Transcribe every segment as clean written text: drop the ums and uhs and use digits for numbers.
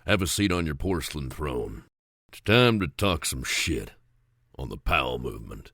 Have a seat on your porcelain throne. It's time to talk some shit on the Powell movement.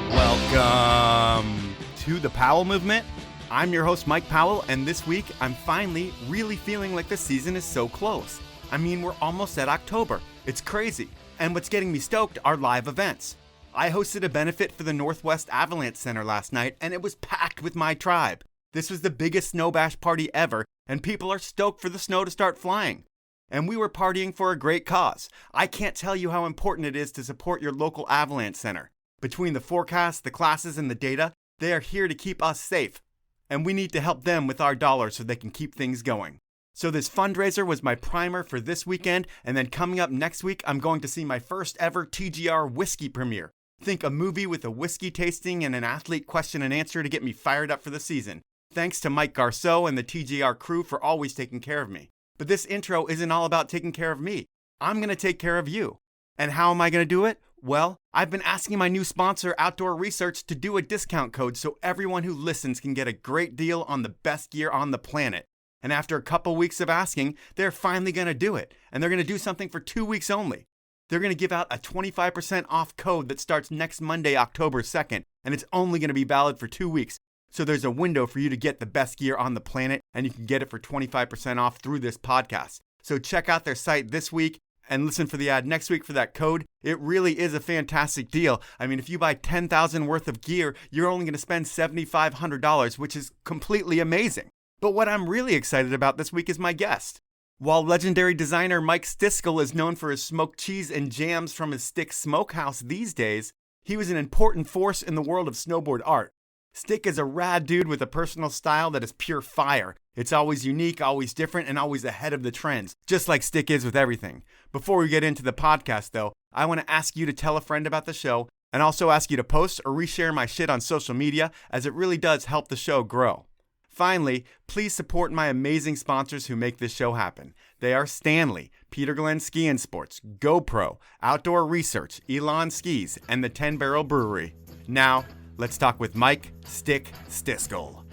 Welcome to the Powell movement. I'm your host, Mike Powell, and this week I'm finally really feeling like the season is so close. I mean, we're almost at October. It's crazy. And what's getting me stoked are live events. I hosted a benefit for the Northwest Avalanche Center last night, and it was packed with my tribe. This was the biggest snow bash party ever, and people are stoked for the snow to start flying. And we were partying for a great cause. I can't tell you how important it is to support your local Avalanche Center. Between the forecast, the classes, and the data, they are here to keep us safe. And we need to help them with our dollars so they can keep things going. So this fundraiser was my primer for this weekend, and then coming up next week, I'm going to see my first ever TGR whiskey premiere. Think a movie with a whiskey tasting and an athlete question and answer to get me fired up for the season. Thanks to Mike Garceau and the TGR crew for always taking care of me. But this intro isn't all about taking care of me. I'm going to take care of you. And how am I going to do it? Well, I've been asking my new sponsor, Outdoor Research, to do a discount code so everyone who listens can get a great deal on the best gear on the planet. And after a couple weeks of asking, they're finally going to do it. And they're going to do something for 2 weeks only. They're going to give out a 25% off code that starts next Monday, October 2nd, and it's only going to be valid for 2 weeks. So there's a window for you to get the best gear on the planet, and you can get it for 25% off through this podcast. So check out their site this week and listen for the ad next week for that code. It really is a fantastic deal. I mean, if you buy $10,000 worth of gear, you're only going to spend $7,500, which is completely amazing. But what I'm really excited about this week is my guest. While legendary designer Mike Styskal is known for his smoked cheese and jams from his Styk smokehouse these days, he was an important force in the world of snowboard art. Styk is a rad dude with a personal style that is pure fire. It's always unique, always different, and always ahead of the trends, just like Styk is with everything. Before we get into the podcast, though, I want to ask you to tell a friend about the show, and also ask you to post or reshare my shit on social media, as it really does help the show grow. Finally, please support my amazing sponsors who make this show happen. They are Stanley, Peter Glenn Ski and Sports, GoPro, Outdoor Research, Elon Skis, and the 10 Barrel Brewery. Now, let's talk with Mike Styskal.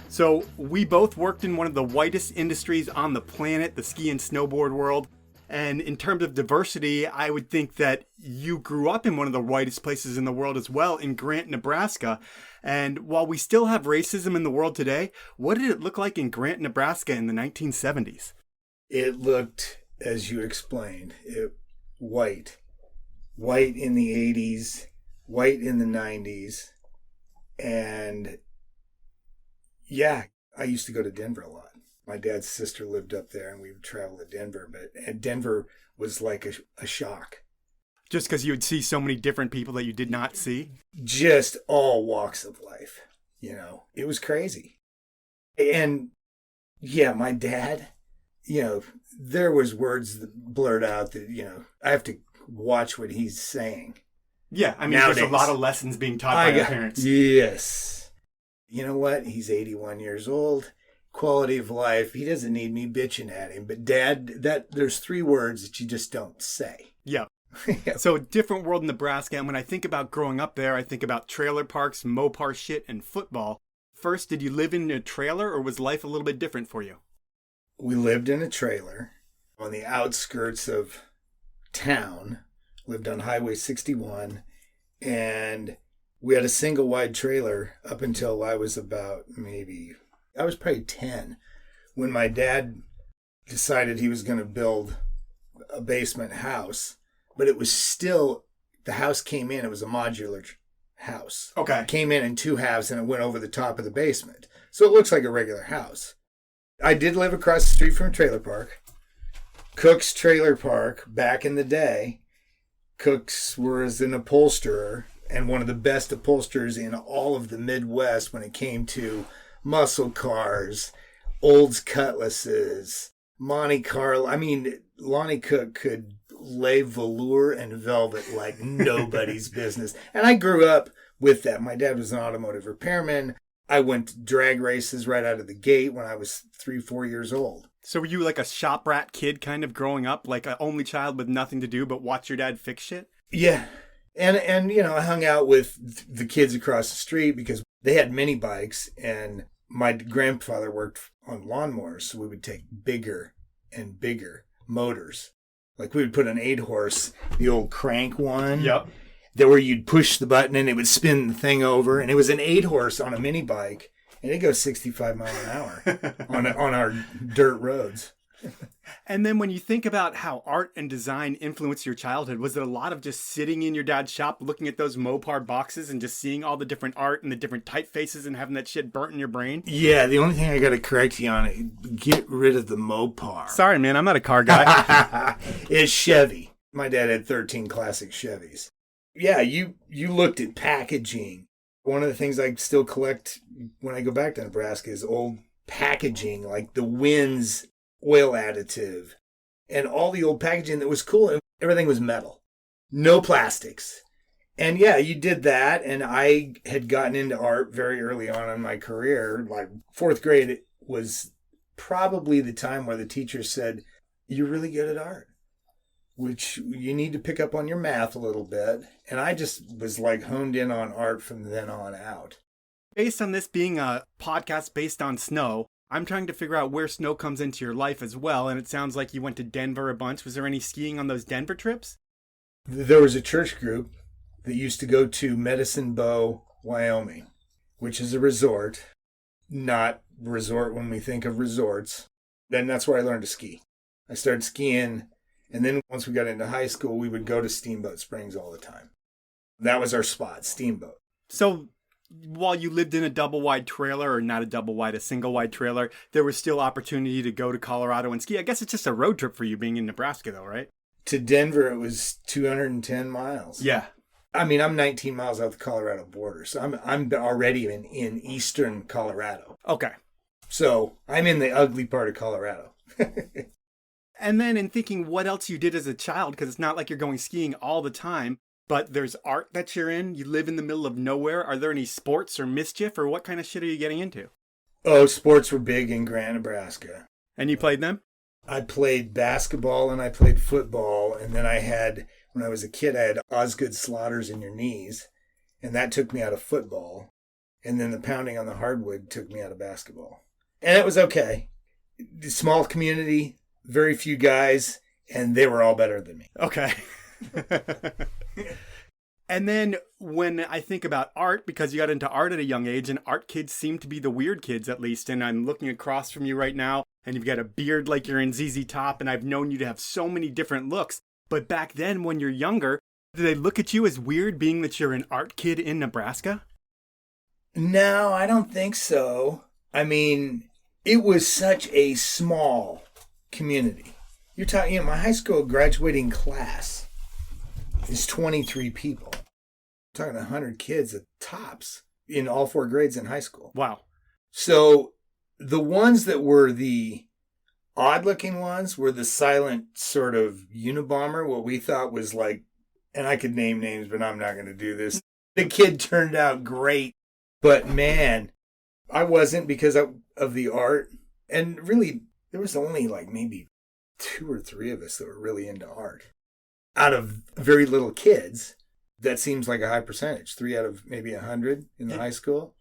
So, we both worked in one of the whitest industries on the planet, the ski and snowboard world. And in terms of diversity, I would think that you grew up in one of the whitest places in the world as well, in Grant, Nebraska. And while we still have racism in the world today, what did it look like in Grant, Nebraska in the 1970s? It looked, as you explained, white. White in the 80s, white in the 90s. And yeah, I used to go to Denver a lot. My dad's sister lived up there, and we would travel to Denver. And Denver was like a shock. Just because you would see so many different people that you did not see? Just all walks of life, you know. It was crazy. And yeah, my dad, you know, there was words that blurred out that, you know, I have to watch what he's saying. Yeah, I mean, nowadays. There's a lot of lessons being taught by our parents. Yes. You know what? He's 81 years old. Quality of life. He doesn't need me bitching at him. But Dad, there's 3 words that you just don't say. Yeah. So a different world in Nebraska. And when I think about growing up there, I think about trailer parks, Mopar shit, and football. First, did you live in a trailer, or was life a little bit different for you? We lived in a trailer on the outskirts of town. Lived on Highway 61. And we had a single wide trailer up until I was about I was probably 10 when my dad decided he was going to build a basement house, but it was still, the house came in, it was a modular house. Okay. It came in 2 halves and it went over the top of the basement. So it looks like a regular house. I did live across the street from a trailer park. Cook's Trailer Park, back in the day, Cook's was an upholsterer and one of the best upholsterers in all of the Midwest when it came to muscle cars, Olds cutlasses, Monte Carlo. I mean, Lonnie Cook could lay velour and velvet like nobody's business. And I grew up with that. My dad was an automotive repairman. I went to drag races right out of the gate when I was 3-4 years old. So were you like a shop rat kid kind of growing up, like an only child with nothing to do but watch your dad fix shit? Yeah. And I hung out with the kids across the street because they had mini bikes, and my grandfather worked on lawnmowers, so we would take bigger and bigger motors. Like we would put an 8-horse, the old crank one. Yep. That where you'd push the button and it would spin the thing over, and it was an 8-horse on a mini bike, and it goes 65 miles an hour on our dirt roads. And then when you think about how art and design influenced your childhood, was it a lot of just sitting in your dad's shop looking at those Mopar boxes and just seeing all the different art and the different typefaces and having that shit burnt in your brain? Yeah, the only thing I got to correct you on, get rid of the Mopar. Sorry, man, I'm not a car guy. It's Chevy. My dad had 13 classic Chevys. Yeah, you looked at packaging. One of the things I still collect when I go back to Nebraska is old packaging, like the Wins oil additive and all the old packaging that was cool, and everything was metal, no plastics. And yeah, you did that, and I had gotten into art very early on in my career. Like 4th grade was probably the time where the teacher said, "You're really good at art, which you need to pick up on your math a little bit." And I just was like honed in on art from then on out. Based on this being a podcast based on snow, I'm trying to figure out where snow comes into your life as well, and it sounds like you went to Denver a bunch. Was there any skiing on those Denver trips? There was a church group that used to go to Medicine Bow, Wyoming, which is a resort, not resort when we think of resorts. Then that's where I learned to ski. I started skiing, and then once we got into high school, we would go to Steamboat Springs all the time. That was our spot, Steamboat. So while you lived in a double wide trailer, or not a double wide, a single wide trailer, there was still opportunity to go to Colorado and ski. I guess it's just a road trip for you being in Nebraska though, right? To Denver, it was 210 miles. Yeah. I mean, I'm 19 miles off the Colorado border, so I'm already in eastern Colorado. Okay. So I'm in the ugly part of Colorado. And then in thinking what else you did as a child, because it's not like you're going skiing all the time, but there's art that you're in. You live in the middle of nowhere. Are there any sports or mischief, or what kind of shit are you getting into? Oh, sports were big in Grant, Nebraska. And you played them? I played basketball and I played football. And then when I was a kid, I had Osgood Slaughters in your knees. And that took me out of football. And then the pounding on the hardwood took me out of basketball. And it was okay. Small community, very few guys, and they were all better than me. Okay. And then when I think about art, because you got into art at a young age, and art kids seem to be the weird kids at least, and I'm looking across from you right now, and you've got a beard like you're in ZZ Top, and I've known you to have so many different looks. But back then, when you're younger, do they look at you as weird, being that you're an art kid in Nebraska? No, I don't think so. I mean, it was such a small community. You're talking, my high school graduating class is 23 people. I'm talking 100 kids at tops in all 4 grades in high school. Wow. So the ones that were the odd looking ones were the silent sort of Unabomber, what we thought was like, and I could name names, but I'm not going to do this. The kid turned out great, but man, I wasn't because of the art. And really, there was only like maybe 2 or 3 of us that were really into art. Out of very little kids, that seems like a high percentage. 3 out of maybe 100 in the high school.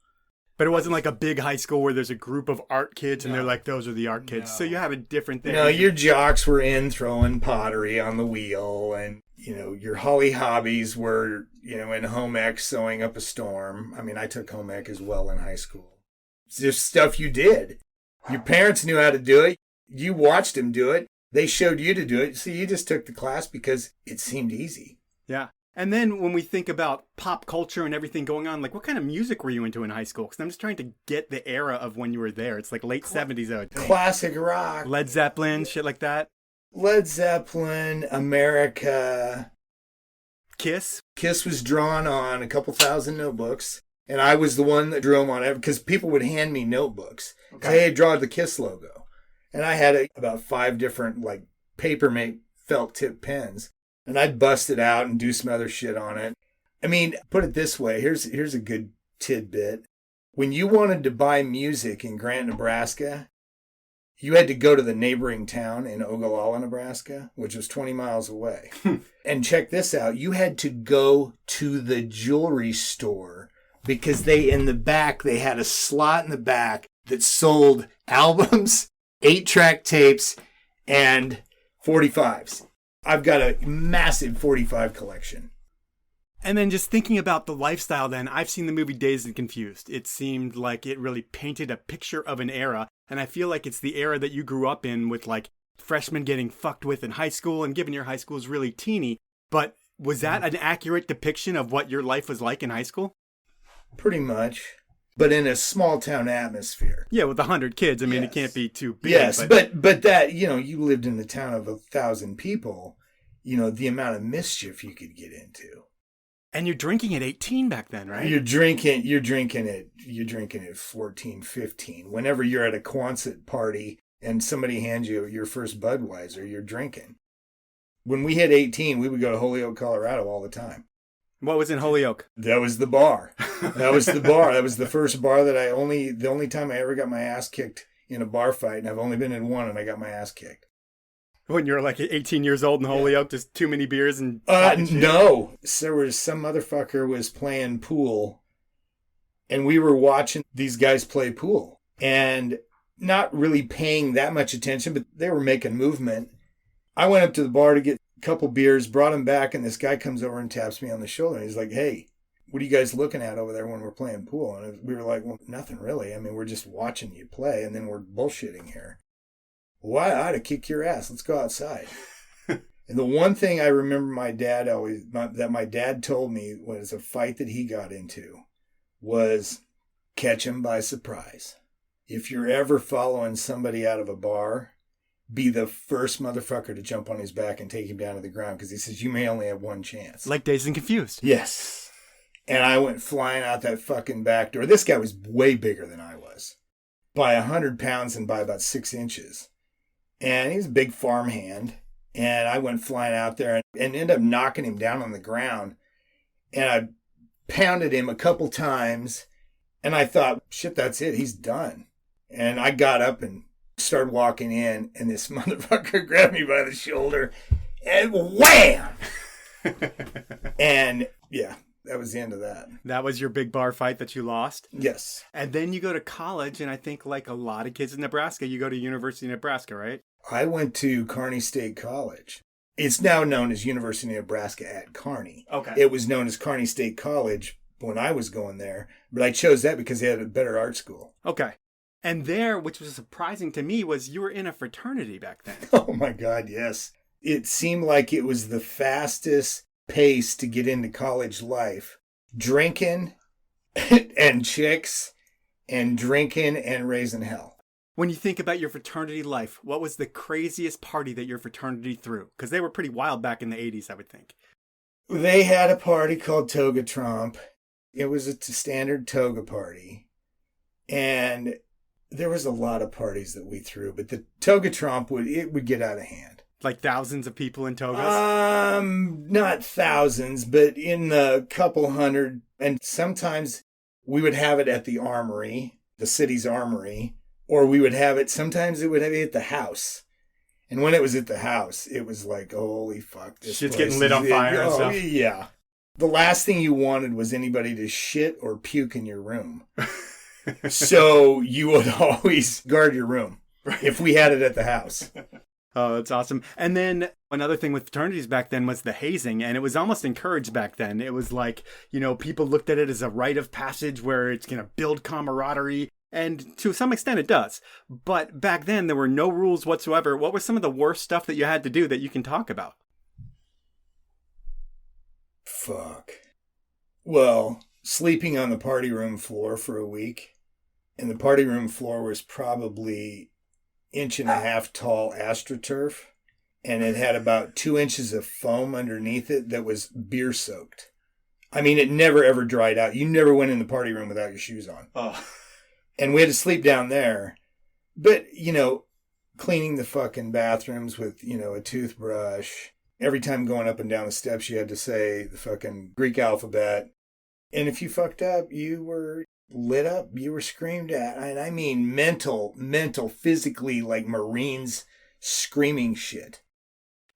But it wasn't like a big high school where there's a group of art kids and they're like, those are the art kids. No. So you had a different thing. No, your jocks were in throwing pottery on the wheel, and, your holly hobbies were, in home ec sewing up a storm. I mean, I took home ec as well in high school. It's just stuff you did. Your parents knew how to do it. You watched them do it. They showed you to do it. So you just took the class because it seemed easy. Yeah. And then when we think about pop culture and everything going on, like what kind of music were you into in high school? Because I'm just trying to get the era of when you were there. It's like late 70s. I would think. Classic rock. Led Zeppelin, shit like that. Led Zeppelin, America. Kiss. Kiss was drawn on a couple thousand notebooks. And I was the one that drew them on it because people would hand me notebooks. Okay. Hey, draw the Kiss logo. And I had about 5 different like paper-mate felt tip pens. And I'd bust it out and do some other shit on it. I mean, put it this way. Here's a good tidbit. When you wanted to buy music in Grant, Nebraska, You had to go to the neighboring town in Ogallala, Nebraska, which was 20 miles away. And check this out. You had to go to the jewelry store because they had a slot in the back that sold albums, 8-track tapes, and 45s. I've got a massive 45 collection. And then just thinking about the lifestyle then, I've seen the movie Dazed and Confused. It seemed like it really painted a picture of an era. And I feel like it's the era that you grew up in with like freshmen getting fucked with in high school. And given your high school is really teeny. But was that an accurate depiction of what your life was like in high school? Pretty much. But in a small town atmosphere. Yeah, with 100 kids. I mean, Yes. It can't be too big. Yes, but that, you lived in a town of 1,000 people, the amount of mischief you could get into. And you're drinking at 18 back then, right? You're drinking at 14, 15. Whenever you're at a Quonset party and somebody hands you your first Budweiser, you're drinking. When we hit 18, we would go to Holyoke, Colorado all the time. What was in Holyoke? That was the bar. That was the bar. That was the first bar that the only time I ever got my ass kicked in a bar fight, and I've only been in one, and I got my ass kicked. When you were like 18 years old in Holyoke, just too many beers and... No. There was some motherfucker was playing pool, and we were watching these guys play pool, and not really paying that much attention, but they were making movement. I went up to the bar to get a couple beers, brought him back, and this guy comes over and taps me on the shoulder, and he's like, "Hey, what are you guys looking at over there when we're playing pool?" And we were like, "Well, nothing really. I mean, we're just watching you play, and then we're bullshitting here." "Why? I ought to kick your ass. Let's go outside." And the one thing I remember my dad told me was a fight that he got into was catch him by surprise. If you're ever following somebody out of a bar, be the first motherfucker to jump on his back and take him down to the ground, because he says you may only have one chance. Like Dazed and Confused. Yes. And I went flying out that fucking back door. This guy was way bigger than I was, by 100 pounds and by about 6 inches. And he was a big farmhand. And I went flying out there and ended up knocking him down on the ground. And I pounded him a couple times. And I thought, shit, that's it. He's done. And I got up and started walking in. And this motherfucker grabbed me by the shoulder. And wham! And yeah, that was the end of that. That was your big bar fight that you lost? Yes. And then you go to college. And I think like a lot of kids in Nebraska, you go to University of Nebraska, right? I went to Carnie State College. It's now known as University of Nebraska at Carnie. Okay. It was known as Carnie State College when I was going there, but I chose that because they had a better art school. Okay. And there, which was surprising to me, was you were in a fraternity back then. Oh my God, yes. It seemed like it was the fastest pace to get into college life. Drinking and chicks and drinking and raising hell. When you think about your fraternity life, what was the craziest party that your fraternity threw? Because they were pretty wild back in the 80s, I would think. They had a party called Toga Tromp. It was a standard toga party. And there was a lot of parties that we threw, but the Toga Tromp would get out of hand. Like thousands of people in togas? Not thousands, but in the couple hundred. And sometimes we would have it at the armory, the city's armory. Or we would have it, sometimes it would be at the house. And when it was at the house, it was like, holy fuck. This Shit's place getting lit on fire and stuff. Yeah. The last thing you wanted was anybody to shit or puke in your room. So you would always guard your room if we had it at the house. Oh, that's awesome. And then another thing with fraternities back then was the hazing, and it was almost encouraged back then. It was like, people looked at it as a rite of passage where it's going to build camaraderie. And to some extent it does. But back then there were no rules whatsoever. What was some of the worst stuff that you had to do that you can talk about? Fuck. Well, sleeping on the party room floor for a week. And the party room floor was probably 1.5 tall AstroTurf. And it had about 2 inches of foam underneath it that was beer soaked. I mean, it never ever dried out. You never went in the party room without your shoes on. Oh. And we had to sleep down there. But, cleaning the fucking bathrooms with, a toothbrush. Every time going up and down the steps, you had to say the fucking Greek alphabet. And if you fucked up, you were lit up. You were screamed at. And I mean mental, physically, like Marines screaming shit.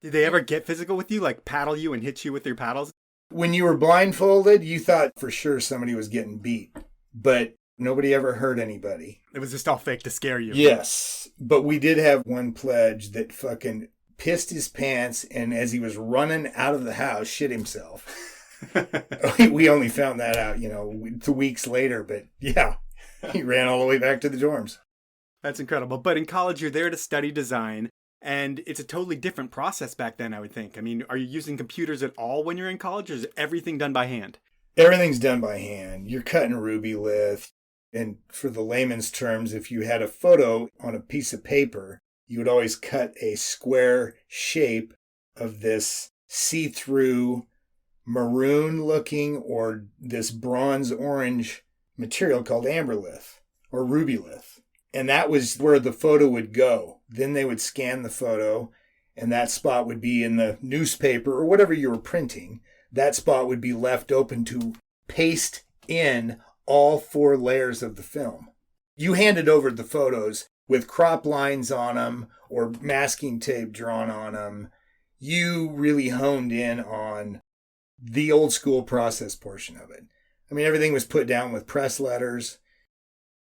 Did they ever get physical with you, like paddle you and hit you with their paddles? When you were blindfolded, you thought for sure somebody was getting beat. But nobody ever hurt anybody. It was just all fake to scare you. Yes. But we did have one pledge that fucking pissed his pants and as he was running out of the house, shit himself. We only found that out, 2 weeks later. But yeah, he ran all the way back to the dorms. That's incredible. But in college, you're there to study design. And it's a totally different process back then, I would think. I mean, are you using computers at all when you're in college, or is everything done by hand? Everything's done by hand. You're cutting ruby lith. And for the layman's terms, if you had a photo on a piece of paper, you would always cut a square shape of this see-through maroon looking or this bronze orange material called amberlith or rubylith. And that was where the photo would go. Then they would scan the photo and that spot would be in the newspaper or whatever you were printing. That spot would be left open to paste in all 4 layers of the film. You handed over the photos with crop lines on them or masking tape drawn on them. You really honed in on the old school process portion of it. I mean, everything was put down with press letters.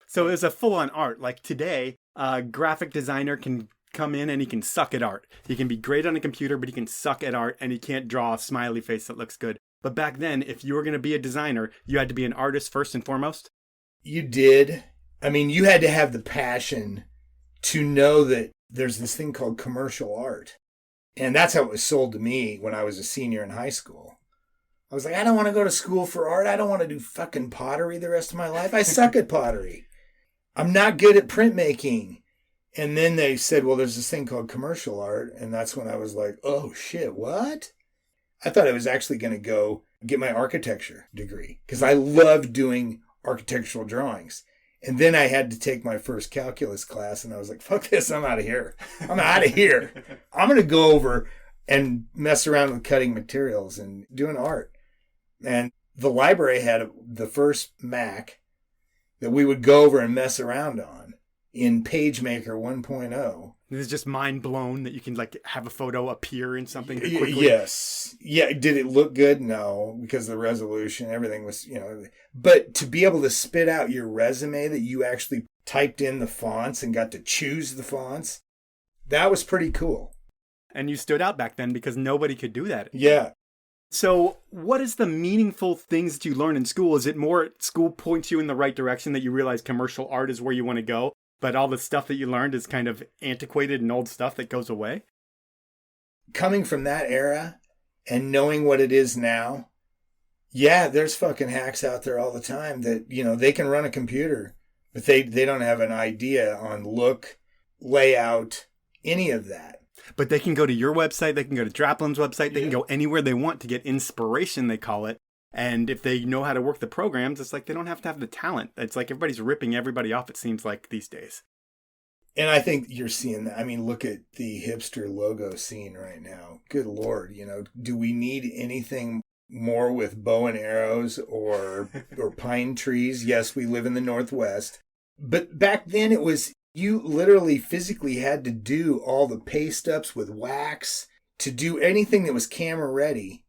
So it was a full-on art. Like today, a graphic designer can come in and he can suck at art. He can be great on a computer, but he can suck at art and he can't draw a smiley face that looks good. But back then, if you were going to be a designer, you had to be an artist first and foremost? You did. I mean, you had to have the passion to know that there's this thing called commercial art. And that's how it was sold to me when I was a senior in high school. I was like, I don't want to go to school for art. I don't want to do fucking pottery the rest of my life. I suck at pottery. I'm not good at printmaking. And then they said, well, there's this thing called commercial art. And that's when I was like, oh shit, what? I thought I was actually going to go get my architecture degree because I loved doing architectural drawings. And then I had to take my first calculus class and I was like, fuck this, I'm out of here. I'm out of here. I'm going to go over and mess around with cutting materials and doing art. And the library had the first Mac that we would go over and mess around on in PageMaker 1.0. It was just mind blown that you can like have a photo appear in something quickly. Yes. Yeah. Did it look good? No, because the resolution, everything was, but to be able to spit out your resume that you actually typed in the fonts and got to choose the fonts, that was pretty cool. And you stood out back then because nobody could do that. Yeah. So what is the meaningful things that you learn in school? Is it more school points you in the right direction that you realize commercial art is where you want to go, but all the stuff that you learned is kind of antiquated and old stuff that goes away? Coming from that era and knowing what it is now, yeah, there's fucking hacks out there all the time that, they can run a computer, but they don't have an idea on look, layout, any of that. But they can go to your website, they can go to Draplin's website, they can go anywhere they want to get inspiration, they call it. And if they know how to work the programs, it's like they don't have to have the talent. It's like everybody's ripping everybody off, it seems like, these days. And I think you're seeing that. I mean, look at the hipster logo scene right now. Good Lord, do we need anything more with bow and arrows or pine trees? Yes, we live in the Northwest. But back then it was, you literally physically had to do all the paste ups with wax to do anything that was camera ready.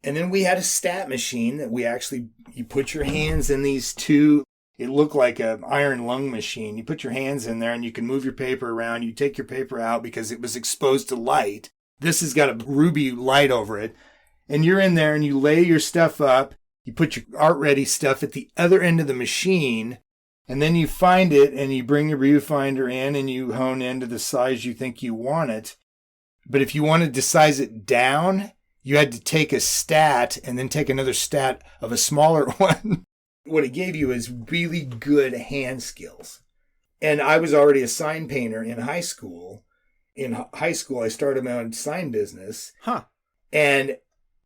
And then we had a stat machine that you put your hands in these two, it looked like an iron lung machine. You put your hands in there and you can move your paper around. You take your paper out because it was exposed to light. This has got a ruby light over it. And you're in there and you lay your stuff up. You put your art ready stuff at the other end of the machine. And then you find it and you bring your viewfinder in and you hone into the size you think you want it. But if you wanted to size it down, you had to take a stat and then take another stat of a smaller one. What it gave you is really good hand skills. And I was already a sign painter in high school. In high school, I started my own sign business. Huh. And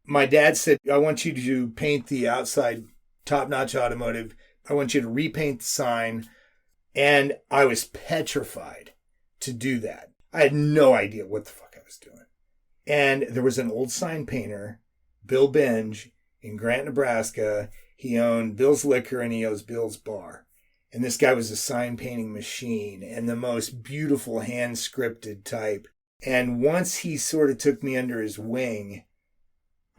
my dad said, I want you to paint the outside top-notch automotive. I want you to repaint the sign. And I was petrified to do that. I had no idea what the fuck I was doing. And there was an old sign painter, Bill Benge, in Grant, Nebraska. He owned Bill's Liquor and he owns Bill's Bar. And this guy was a sign painting machine and the most beautiful hand scripted type. And once he sort of took me under his wing,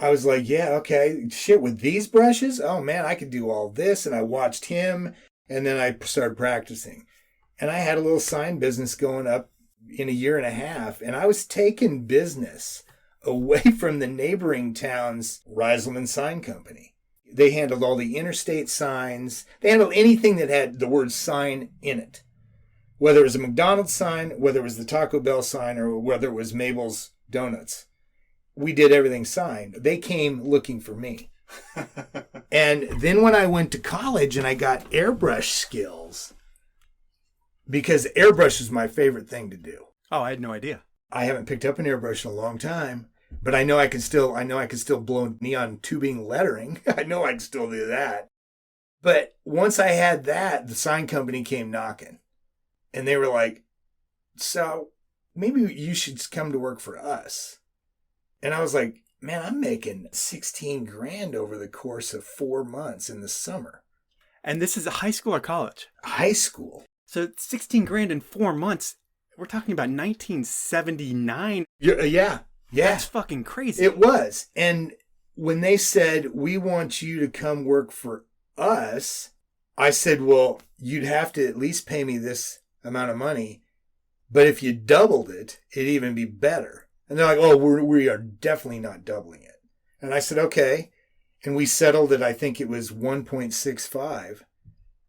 I was like, yeah, okay, shit, with these brushes? Oh man, I could do all this. And I watched him and then I started practicing. And I had a little sign business going up in a year and a half. And I was taking business away from the neighboring town's Reiselman Sign Company. They handled all the interstate signs. They handled anything that had the word sign in it. Whether it was a McDonald's sign, whether it was the Taco Bell sign, or whether it was Mabel's Donuts. We did everything signed. They came looking for me. And then when I went to college and I got airbrush skills, because airbrush is my favorite thing to do. Oh, I had no idea. I haven't picked up an airbrush in a long time, but I know I can still blow neon tubing lettering. I know I can still do that. But once I had that, the sign company came knocking. And they were like, so maybe you should come to work for us. And I was like, man, I'm making 16 grand over the course of 4 months in the summer. And this is a high school or college? High school. So 16 grand in 4 months. We're talking about 1979. Yeah. That's fucking crazy. It was. And when they said, we want you to come work for us, I said, well, you'd have to at least pay me this amount of money. But if you doubled it, it'd even be better. And they're like, oh, we are definitely not doubling it. And I said, okay. And we settled it. I think it was 1.65.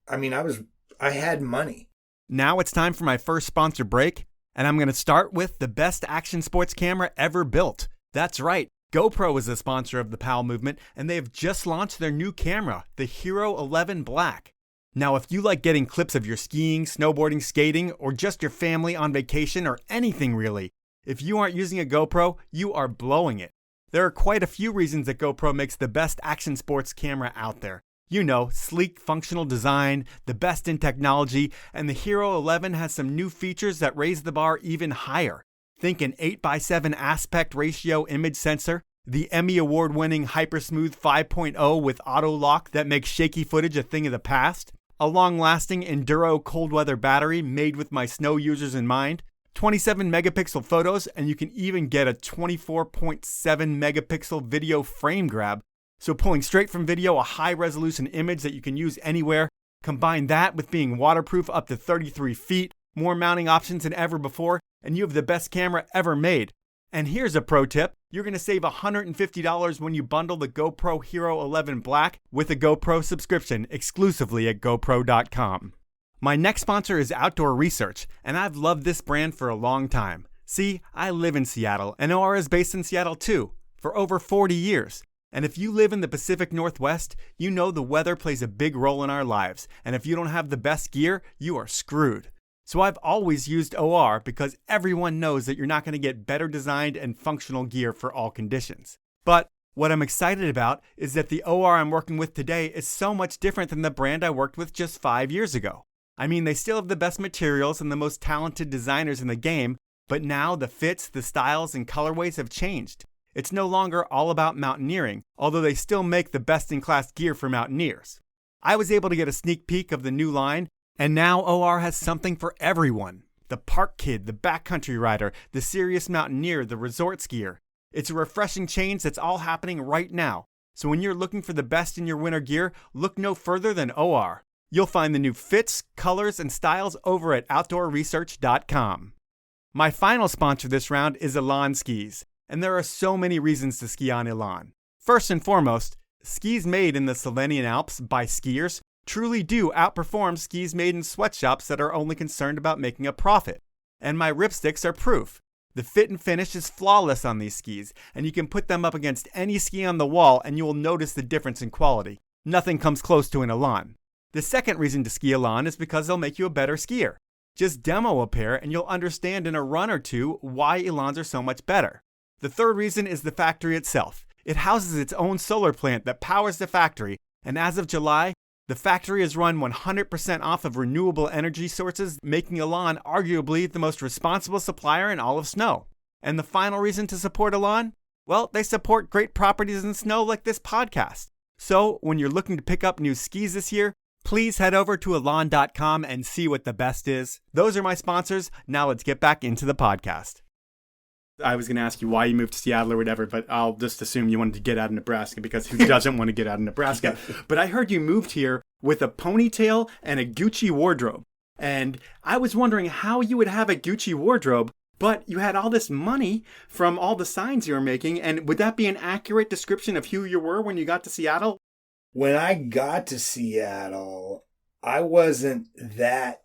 I mean, I had money. Now it's time for my first sponsor break. And I'm going to start with the best action sports camera ever built. That's right. GoPro is a sponsor of the PAL movement, and they have just launched their new camera, the Hero 11 Black. Now, if you like getting clips of your skiing, snowboarding, skating, or just your family on vacation or anything really, if you aren't using a GoPro, you are blowing it. There are quite a few reasons that GoPro makes the best action sports camera out there. You know, sleek, functional design, the best in technology, and the Hero 11 has some new features that raise the bar even higher. Think an 8x7 aspect ratio image sensor, the Emmy Award-winning Hypersmooth 5.0 with auto lock that makes shaky footage a thing of the past, a long-lasting Enduro cold weather battery made with my snow users in mind, 27 megapixel photos, and you can even get a 24.7 megapixel video frame grab. So pulling straight from video, a high-resolution image that you can use anywhere. Combine that with being waterproof up to 33 feet, more mounting options than ever before, and you have the best camera ever made. And here's a pro tip. You're going to save $150 when you bundle the GoPro Hero 11 Black with a GoPro subscription exclusively at GoPro.com. My next sponsor is Outdoor Research, and I've loved this brand for a long time. See, I live in Seattle, and OR is based in Seattle too, for over 40 years. And if you live in the Pacific Northwest, you know the weather plays a big role in our lives, and if you don't have the best gear, you are screwed. So I've always used OR because everyone knows that you're not going to get better designed and functional gear for all conditions. But what I'm excited about is that the OR I'm working with today is so much different than the brand I worked with just 5 years ago. I mean, they still have the best materials and the most talented designers in the game, but now the fits, the styles, and colorways have changed. It's no longer all about mountaineering, although they still make the best-in-class gear for mountaineers. I was able to get a sneak peek of the new line, and now OR has something for everyone. The park kid, the backcountry rider, the serious mountaineer, the resort skier. It's a refreshing change that's all happening right now. So when you're looking for the best in your winter gear, look no further than OR. You'll find the new fits, colors, and styles over at outdoorresearch.com. My final sponsor this round is Elan Skis, and there are so many reasons to ski on Elan. First and foremost, skis made in the Slovenian Alps by skiers truly do outperform skis made in sweatshops that are only concerned about making a profit. And my ripsticks are proof. The fit and finish is flawless on these skis, and you can put them up against any ski on the wall and you will notice the difference in quality. Nothing comes close to an Elan. The second reason to ski Elan is because they'll make you a better skier. Just demo a pair and you'll understand in a run or two why Elans are so much better. The third reason is the factory itself. It houses its own solar plant that powers the factory, and as of July, the factory is run 100% off of renewable energy sources, making Elan arguably the most responsible supplier in all of snow. And the final reason to support Elan? Well, they support great properties in snow like this podcast. So when you're looking to pick up new skis this year, please head over to Elan.com and see what the best is. Those are my sponsors. Now let's get back into the podcast. I was going to ask you why you moved to Seattle or whatever, but I'll just assume you wanted to get out of Nebraska, because who doesn't want to get out of Nebraska? But I heard you moved here with a ponytail and a Gucci wardrobe. And I was wondering how you would have a Gucci wardrobe, but you had all this money from all the signs you were making. And would that be an accurate description of who you were when you got to Seattle? When I got to Seattle, I wasn't that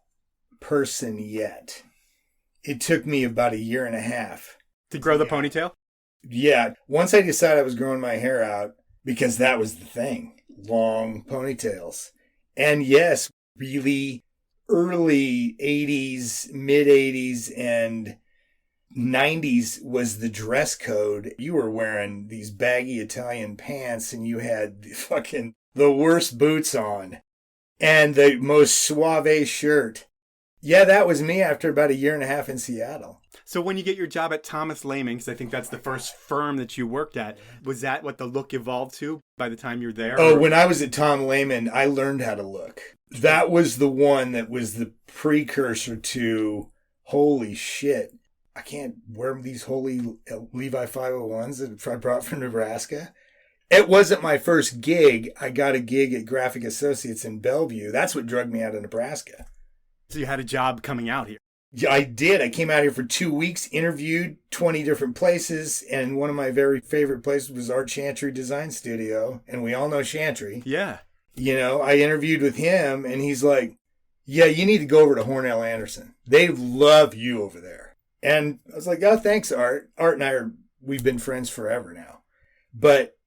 person yet. It took me about a year and a half. To grow the ponytail? Yeah. Once I decided I was growing my hair out, because that was the thing. Long ponytails. And yes, really early 80s, mid 80s, and 90s was the dress code. You were wearing these baggy Italian pants and you had the worst boots on and the most suave shirt. Yeah, that was me after about a year and a half in Seattle. So when you get your job at Thomas Lehman, because I think that's the first firm that you worked at, was that what the look evolved to by the time you were there? Oh, when I was at Tom Lehman, I learned how to look. That was the one that was the precursor to, holy shit, I can't wear these holy Levi 501s that I brought from Nebraska. It wasn't my first gig. I got a gig at Graphic Associates in Bellevue. That's what drugged me out of Nebraska. So you had a job coming out here? Yeah, I did. I came out here for 2 weeks, interviewed 20 different places, and one of my very favorite places was Art Chantry Design Studio, and we all know Chantry. Yeah. You know, I interviewed with him, and he's like, yeah, you need to go over to Hornell Anderson. They love you over there. And I was like, oh, thanks, Art. Art and we've been friends forever now. But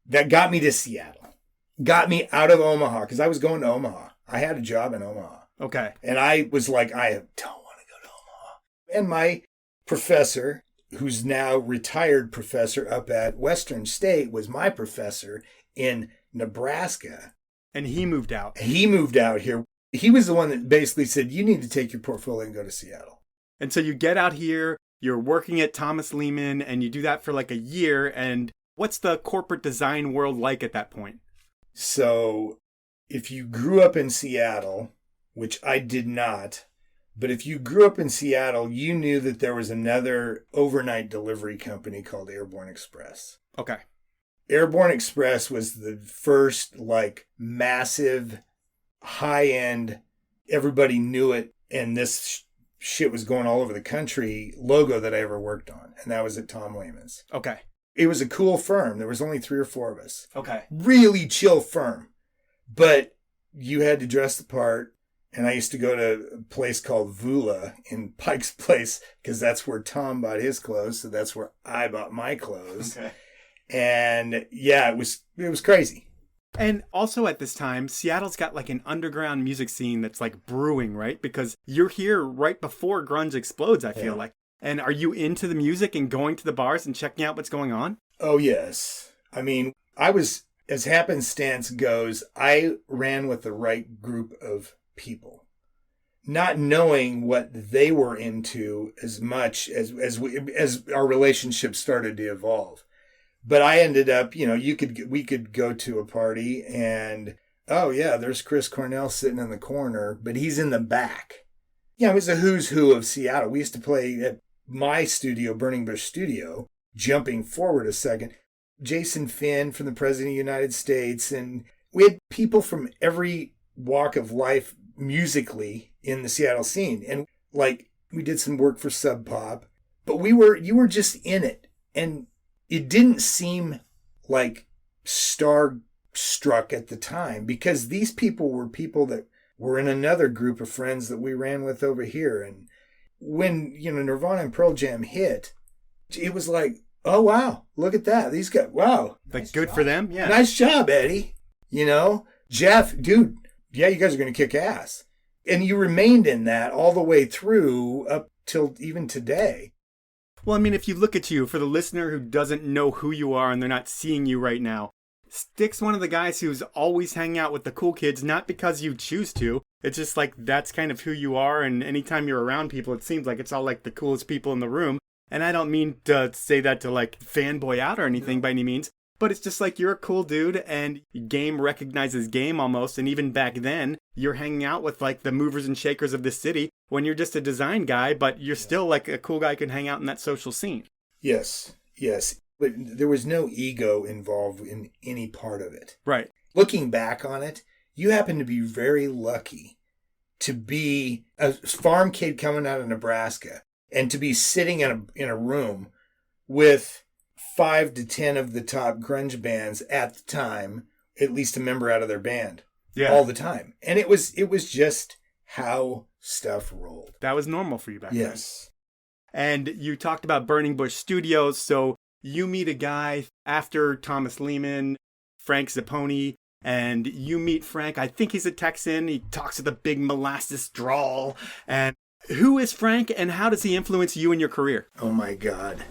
that got me to Seattle. Got me out of Omaha, because I was going to Omaha. I had a job in Omaha. Okay. And I was like, I don't want to go to Omaha. And my professor, who's now retired professor up at Western State, was my professor in Nebraska. And he moved out. He moved out here. He was the one that basically said, you need to take your portfolio and go to Seattle. And so you get out here, you're working at Thomas Lehman, and you do that for like a year. And what's the corporate design world like at that point? So if you grew up in Seattle, which I did not, but if you grew up in Seattle, you knew that there was another overnight delivery company called Airborne Express. Okay. Airborne Express was the first massive, high-end, everybody knew it, and this shit was going all over the country logo that I ever worked on. And that was at Tom Lehman's. Okay. It was a cool firm. There was only 3 or 4 of us. Okay. Really chill firm. But you had to dress the part. And I used to go to a place called Vula in Pike's Place because that's where Tom bought his clothes. So that's where I bought my clothes. Okay. And yeah, it was crazy. And also at this time, Seattle's got an underground music scene that's brewing, right? Because you're here right before grunge explodes, I feel like. And are you into the music and going to the bars and checking out what's going on? Oh, yes. I mean, I was, as happenstance goes, I ran with the right group of people, not knowing what they were into as much as our relationship started to evolve. But I ended up, we could go to a party and, oh yeah, there's Chris Cornell sitting in the corner, but he's in the back. Yeah, it was a who's who of Seattle. We used to play at my studio, Burning Bush Studio, jumping forward a second. Jason Finn from the President of the United States. And we had people from every walk of life musically in the Seattle scene. And we did some work for Sub Pop, but you were just in it. And it didn't seem star-struck at the time because these people were people that were in another group of friends that we ran with over here. And when, Nirvana and Pearl Jam hit, it was like, oh, wow, look at that. These guys, wow. Nice good job for them? Yeah. Nice job, Eddie. Jeff, dude, yeah, you guys are going to kick ass. And you remained in that all the way through up till even today. Well, I mean, if you look at you, for the listener who doesn't know who you are and they're not seeing you right now, Styk's one of the guys who's always hanging out with the cool kids, not because you choose to. It's just that's kind of who you are. And anytime you're around people, it seems like it's all the coolest people in the room. And I don't mean to say that to fanboy out or anything by any means. But it's just like you're a cool dude and game recognizes game almost. And even back then, you're hanging out with like the movers and shakers of the city when you're just a design guy, but you're still like a cool guy who can hang out in that social scene. Yes, yes. But there was no ego involved in any part of it. Right. Looking back on it, you happen to be very lucky to be a farm kid coming out of Nebraska and to be sitting in a room with 5 to 10 of the top grunge bands at the time, at least a member out of their band, all the time. And it was just how stuff rolled. That was normal for you back then. Yes. And you talked about Burning Bush Studios. So you meet a guy after Thomas Lehman, Frank Zepponi, and you meet Frank. I think he's a Texan. He talks with a big molasses drawl. And who is Frank and how does he influence you in your career? Oh my God.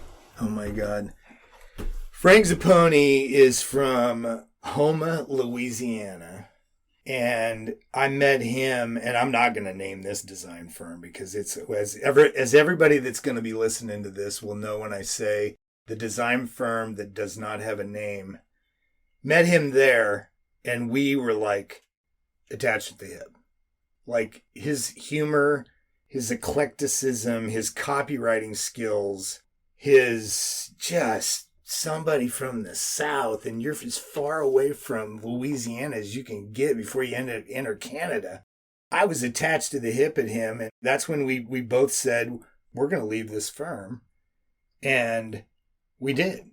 Frank Zepponi is from Houma, Louisiana. And I met him, and I'm not going to name this design firm because it's as everybody that's going to be listening to this will know when I say the design firm that does not have a name. Met him there, and we were like attached at the hip. Like his humor, his eclecticism, his copywriting skills, his just somebody from the South, and you're as far away from Louisiana as you can get before you enter Canada. I was attached to the hip at him, and that's when we both said, we're going to leave this firm. And we did.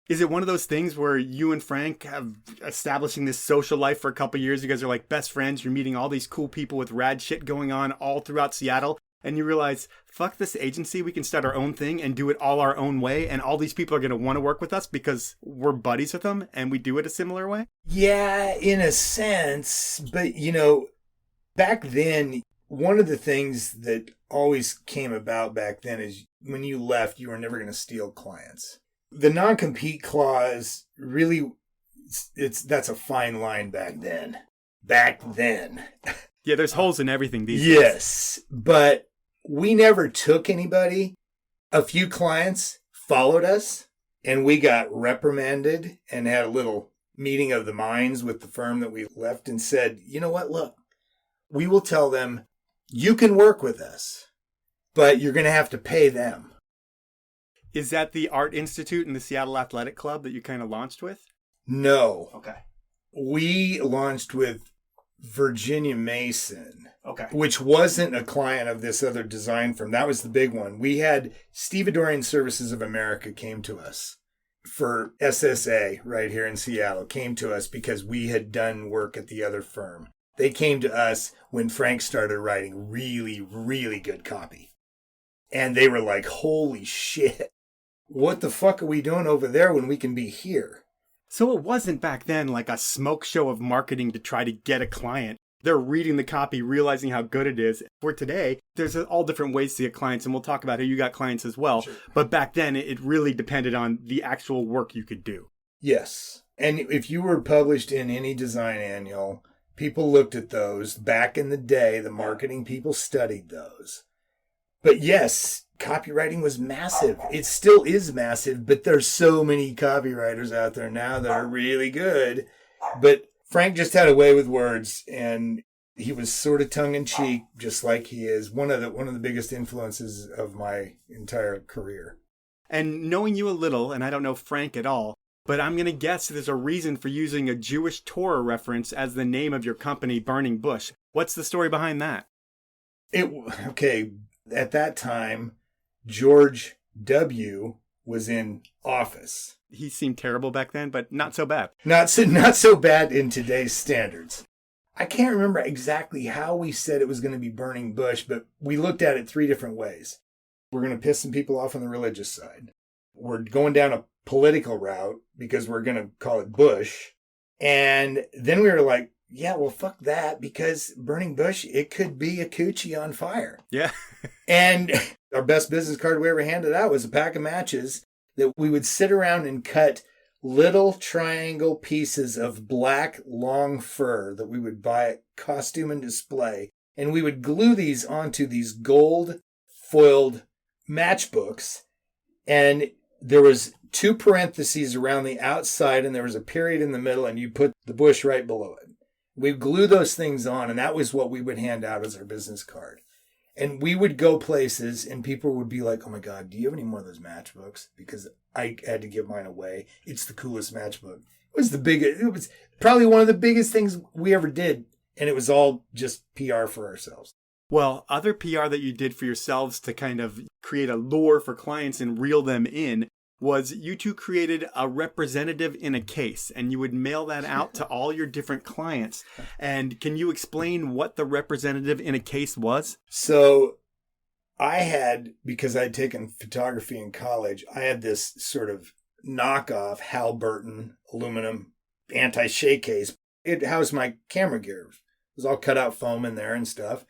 Is it one of those things where you and Frank have establishing this social life for a couple of years? You guys are like best friends. You're meeting all these cool people with rad shit going on all throughout Seattle. And you realize, fuck this agency. We can start our own thing and do it all our own way. And all these people are going to want to work with us because we're buddies with them and we do it a similar way. Yeah, in a sense. But, back then, one of the things that always came about back then is when you left, you were never going to steal clients. The non-compete clause really, that's a fine line back then. Yeah, there's holes in everything these days. Yes, but we never took anybody. A few clients followed us, and we got reprimanded and had a little meeting of the minds with the firm that we left and said, you know what, look, we will tell them, you can work with us, but you're going to have to pay them. Is that the Art Institute and the Seattle Athletic Club that you kind of launched with? No. Okay. We launched with Virginia Mason, okay, which wasn't a client of this other design firm. That was the big one. We had Stevedorian Services of America came to us for SSA right here in Seattle, came to us because we had done work at the other firm. They came to us when Frank started writing really, really good copy. And they were like, holy shit, what the fuck are we doing over there when we can be here? So it wasn't back then like a smoke show of marketing to try to get a client. They're reading the copy, realizing how good it is. For today, there's all different ways to get clients, and we'll talk about how you got clients as well. Sure. But back then, it really depended on the actual work you could do. Yes. And if you were published in any design annual, people looked at those. Back in the day, the marketing people studied those. But yes, copywriting was massive. It still is massive, but there's so many copywriters out there now that are really good. But Frank just had a way with words, and he was sort of tongue-in-cheek, just like he is. One of the biggest influences of my entire career. And knowing you a little, and I don't know Frank at all, but I'm going to guess there's a reason for using a Jewish Torah reference as the name of your company, Burning Bush. What's the story behind that? Okay, at that time, George W. was in office. He seemed terrible back then, but not so bad. Not so bad in today's standards. I can't remember exactly how we said it was going to be Burning Bush, but we looked at it 3 different ways. We're going to piss some people off on the religious side. We're going down a political route because we're going to call it Bush. And then we were like, yeah, well, fuck that, because Burning Bush, it could be a coochie on fire. Yeah. And our best business card we ever handed out was a pack of matches that we would sit around and cut little triangle pieces of black long fur that we would buy at Costume and Display. And we would glue these onto these gold foiled matchbooks. And there was 2 parentheses around the outside, and there was a period in the middle, and you put the bush right below it. We'd glue those things on, and that was what we would hand out as our business card. And we would go places, and people would be like, oh my God, do you have any more of those matchbooks? Because I had to give mine away. It's the coolest matchbook. It was probably one of the biggest things we ever did. And it was all just PR for ourselves. Well, other PR that you did for yourselves to kind of create a lure for clients and reel them in was you two created a representative in a case, and you would mail that out to all your different clients. And can you explain what the representative in a case was? So I had, because I'd taken photography in college, I had this sort of knockoff Halliburton aluminum anti-shake case. It housed my camera gear. It was all cut out foam in there and stuff.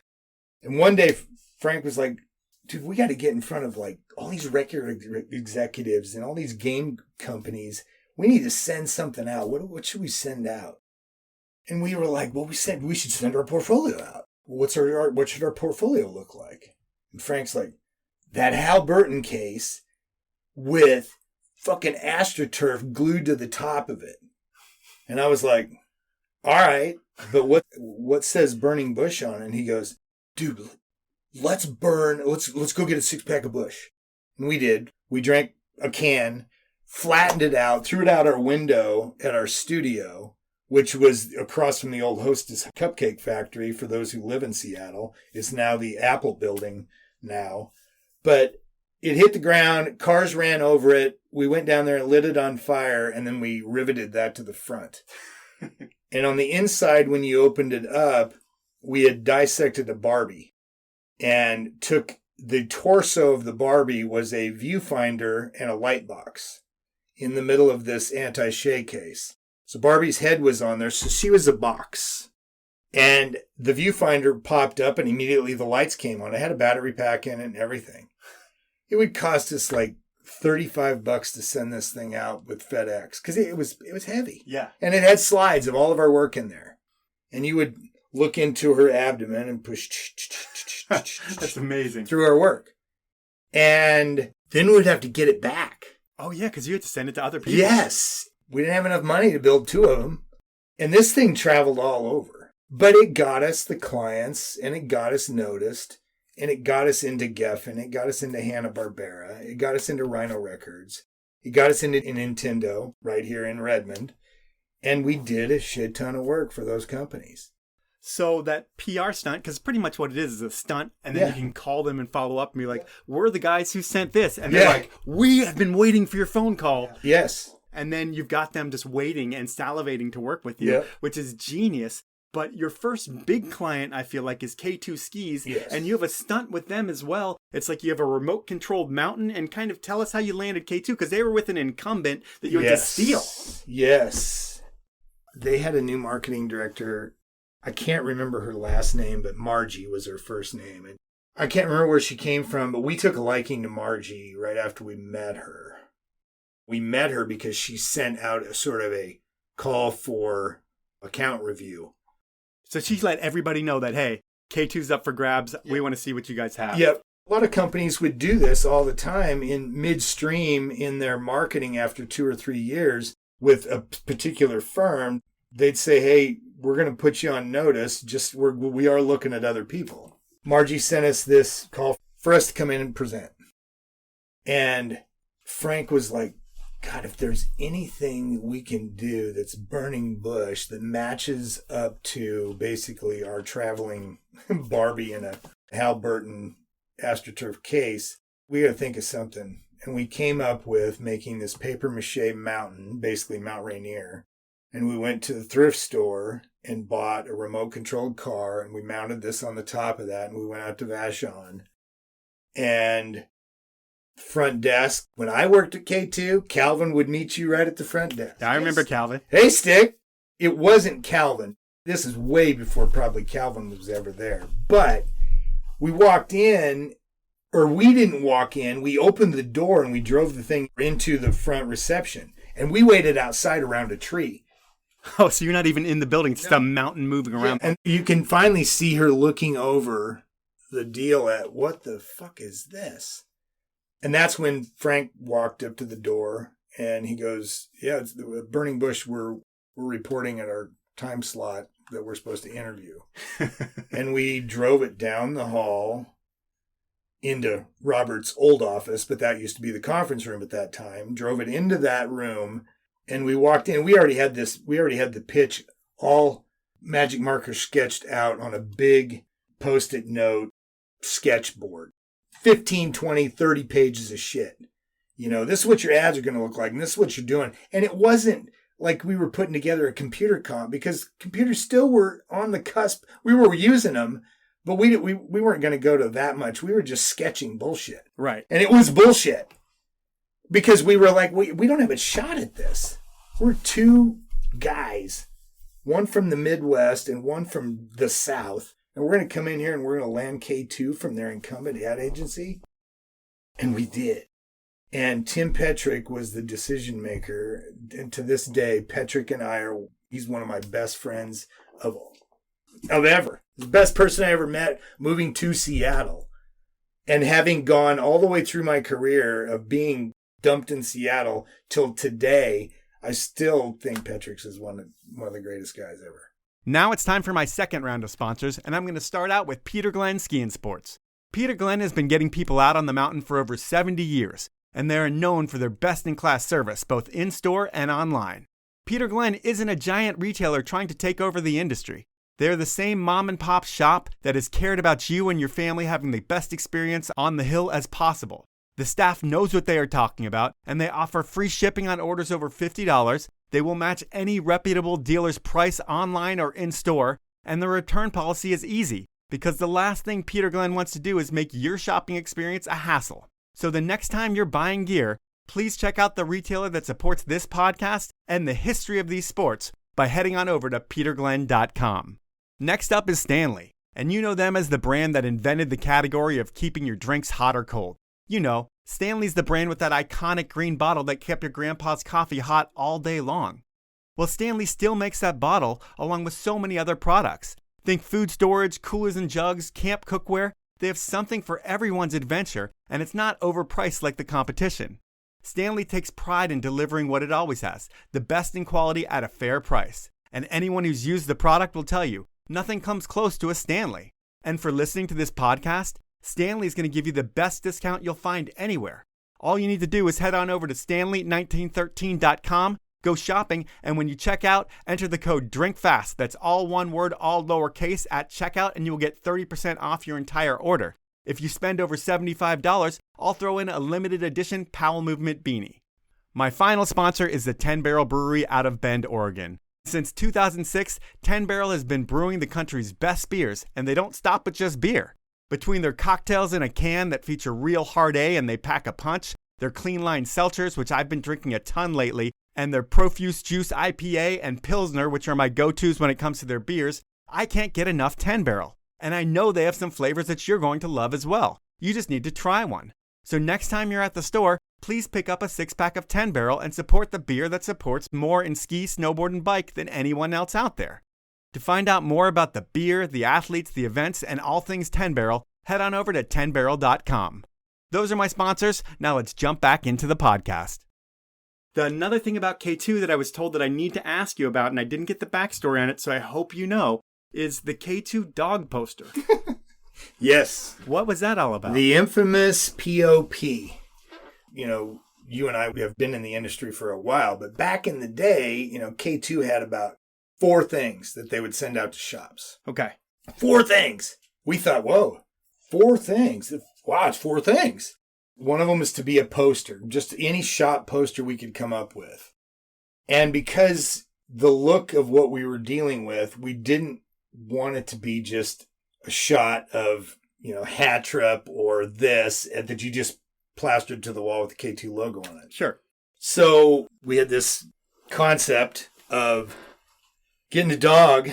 And one day Frank was like, dude, we got to get in front of like all these record executives and all these game companies. We need to send something out. What should we send out? And we were like, well, we should send our portfolio out. What should our portfolio look like? And Frank's like, that Halliburton case with fucking AstroTurf glued to the top of it. And I was like, all right, but what says Burning Bush on it? And he goes, dude, let's go get a 6-pack of Bush. And we did. We drank a can, flattened it out, threw it out our window at our studio, which was across from the old Hostess Cupcake Factory. For those who live in Seattle, it's now the Apple building now. But it hit the ground, cars ran over it. We went down there and lit it on fire, and then we riveted that to the front. And on the inside, when you opened it up, we had dissected a Barbie and took the torso of the Barbie was a viewfinder and a light box in the middle of this anti-shake case. So Barbie's head was on there, so she was a box. And the viewfinder popped up, and immediately the lights came on. It had a battery pack in it and everything. It would cost us like $35 to send this thing out with FedEx because it was heavy. Yeah. And it had slides of all of our work in there. And you would look into her abdomen and push That's amazing. through our work. And then we'd have to get it back. Oh, yeah, because you had to send it to other people. Yes. We didn't have enough money to build 2 of them. And this thing traveled all over. But it got us the clients, and it got us noticed, and it got us into Geffen. It got us into Hanna-Barbera. It got us into Rhino Records. It got us into Nintendo right here in Redmond. And we did a shit ton of work for those companies. So that PR stunt, because pretty much what it is a stunt, and then you can call them and follow up and be like, we're the guys who sent this. And they're like, we have been waiting for your phone call. Yes. And then you've got them just waiting and salivating to work with you, which is genius. But your first big client, I feel like, is K2 Skis. Yes. And you have a stunt with them as well. It's like you have a remote-controlled mountain. And kind of tell us how you landed K2, because they were with an incumbent that you had to steal. Yes. They had a new marketing director. I can't remember her last name, but Margie was her first name. And I can't remember where she came from, but we took a liking to Margie right after we met her. We met her because she sent out a sort of a call for account review. So she let everybody know that, hey, K2's up for grabs. We want to see what you guys have. Yep. A lot of companies would do this all the time in midstream in their marketing after 2 or 3 years with a particular firm. They'd say, hey, we're going to put you on notice. We are looking at other people. Margie sent us this call for us to come in and present. And Frank was like, God, if there's anything we can do that's burning bush that matches up to basically our traveling Barbie in a Halliburton AstroTurf case, we got to think of something. And we came up with making this paper mache mountain, basically Mount Rainier. And we went to the thrift store and bought a remote controlled car, and we mounted this on the top of that, and we went out to Vashon. And front desk, when I worked at K2, Calvin would meet you right at the front desk. I remember Calvin. Hey, Styk. It wasn't Calvin. This is way before probably Calvin was ever there. But we walked in, or we didn't walk in. We opened the door and we drove the thing into the front reception. And we waited outside around a tree. Oh, so you're not even in the building. It's a mountain moving around. And you can finally see her looking over the deal at, what the fuck is this? And that's when Frank walked up to the door and he goes, yeah, it's the Burning Bush. We're reporting at our time slot that we're supposed to interview. And we drove it down the hall into Robert's old office, but that used to be the conference room at that time. Drove it into that room and we walked in. We already had the pitch all magic marker sketched out on a big Post-it note sketchboard. 15, 20, 30 pages of shit. This is what your ads are going to look like, and this is what you're doing. And it wasn't like we were putting together a computer comp, because computers still were on the cusp. We were using them, but we weren't going to go to that much. We were just sketching bullshit. Right. And it was bullshit. Because we were like, we don't have a shot at this. We're two guys, one from the Midwest and one from the South. And we're going to come in here and we're going to land K2 from their incumbent ad agency. And we did. And Tim Petrick was the decision maker. And to this day, Petrick and he's one of my best friends of ever. The best person I ever met moving to Seattle. And having gone all the way through my career of being dumped in Seattle till today, I still think Petrick's is one of the greatest guys ever. Now it's time for my second round of sponsors, and I'm going to start out with Peter Glenn Ski and Sports. Peter Glenn has been getting people out on the mountain for over 70 years, and they are known for their best-in-class service, both in-store and online. Peter Glenn isn't a giant retailer trying to take over the industry. They're the same mom-and-pop shop that has cared about you and your family having the best experience on the hill as possible. The staff knows what they are talking about, and they offer free shipping on orders over $50. They will match any reputable dealer's price online or in-store, and the return policy is easy, because the last thing Peter Glenn wants to do is make your shopping experience a hassle. So the next time you're buying gear, please check out the retailer that supports this podcast and the history of these sports by heading on over to peterglenn.com. Next up is Stanley, and you know them as the brand that invented the category of keeping your drinks hot or cold. Stanley's the brand with that iconic green bottle that kept your grandpa's coffee hot all day long. Well, Stanley still makes that bottle along with so many other products. Think food storage, coolers and jugs, camp cookware. They have something for everyone's adventure, and it's not overpriced like the competition. Stanley takes pride in delivering what it always has, the best in quality at a fair price. And anyone who's used the product will tell you, nothing comes close to a Stanley. And for listening to this podcast, Stanley's going to give you the best discount you'll find anywhere. All you need to do is head on over to stanley1913.com, go shopping, and when you check out, enter the code DRINKFAST, that's all one word, all lowercase, at checkout, and you will get 30% off your entire order. If you spend over $75, I'll throw in a limited edition Powell Movement beanie. My final sponsor is the 10 Barrel Brewery out of Bend, Oregon. Since 2006, 10 Barrel has been brewing the country's best beers, and they don't stop with just beer. Between their cocktails in a can that feature real hard A and they pack a punch, their clean line seltzers, which I've been drinking a ton lately, and their Profuse Juice IPA and Pilsner, which are my go-tos when it comes to their beers, I can't get enough 10 Barrel. And I know they have some flavors that you're going to love as well. You just need to try one. So next time you're at the store, please pick up a 6-pack of 10 Barrel and support the beer that supports more in ski, snowboard, and bike than anyone else out there. To find out more about the beer, the athletes, the events, and all things 10 Barrel, head on over to 10barrel.com. Those are my sponsors. Now let's jump back into the podcast. Another thing about K2 that I was told that I need to ask you about, and I didn't get the backstory on it, so I hope you know, is the K2 dog poster. Yes. What was that all about? The infamous POP. You and I, we have been in the industry for a while, but back in the day, K2 had about 4 things that they would send out to shops. Okay. 4 things. We thought, whoa, 4 things. Wow, it's 4 things. One of them is to be a poster, just any shop poster we could come up with. And because the look of what we were dealing with, we didn't want it to be just a shot of, Hattrip or this that you just plastered to the wall with the K2 logo on it. Sure. So we had this concept of getting a dog,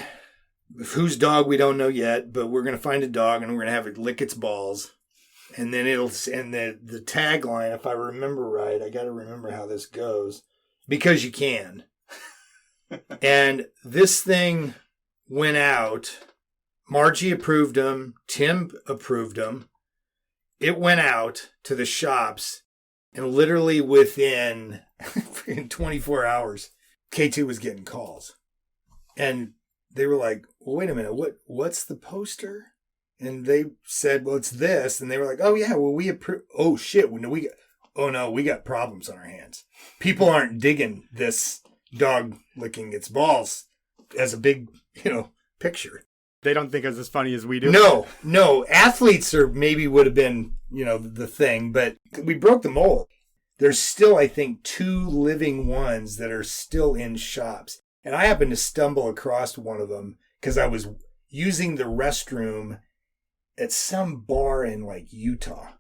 whose dog we don't know yet, but we're going to find a dog and we're going to have it lick its balls. And then the tagline, if I remember right, I got to remember how this goes, because you can. And this thing went out. Margie approved them. Tim approved them. It went out to the shops, and literally within 24 hours, K2 was getting calls. And they were like, well, wait a minute, what's the poster? And they said, well, it's this. And they were like, oh, yeah, well, we approve. Oh, shit. We got problems on our hands. People aren't digging this dog licking its balls as a big, picture. They don't think it's as funny as we do. No. Athletes would have been, the thing, but we broke the mold. There's still, I think, 2 living ones that are still in shops. And I happened to stumble across one of them because I was using the restroom at some bar in like Utah.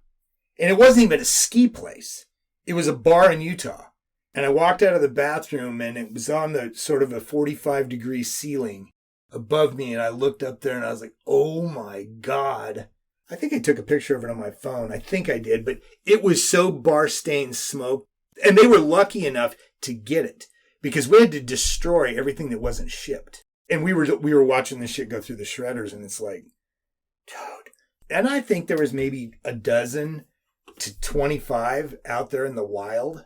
And it wasn't even a ski place. It was a bar in Utah. And I walked out of the bathroom and it was on the sort of a 45-degree ceiling above me. And I looked up there and I was like, oh my God. I think I took a picture of it on my phone. I think I did, but it was so bar-stained smoke. And they were lucky enough to get it because we had to destroy everything that wasn't shipped. And we were watching this shit go through the shredders and it's like, dude. And I think there was maybe a dozen to 25 out there in the wild.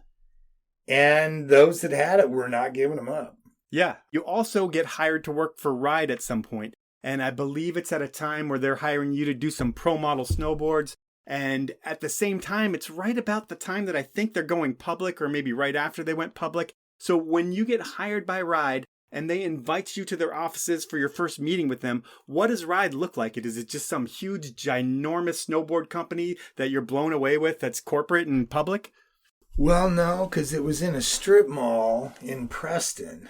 And those that had it were not giving them up. Yeah. You also get hired to work for Ride at some point. And I believe it's at a time where they're hiring you to do some pro model snowboards. And at the same time, it's right about the time that I think they're going public or maybe right after they went public. So when you get hired by Ride and they invite you to their offices for your first meeting with them, what does Ride look like? Is it just some huge, ginormous snowboard company that you're blown away with that's corporate and public? Well, no, because it was in a strip mall in Preston.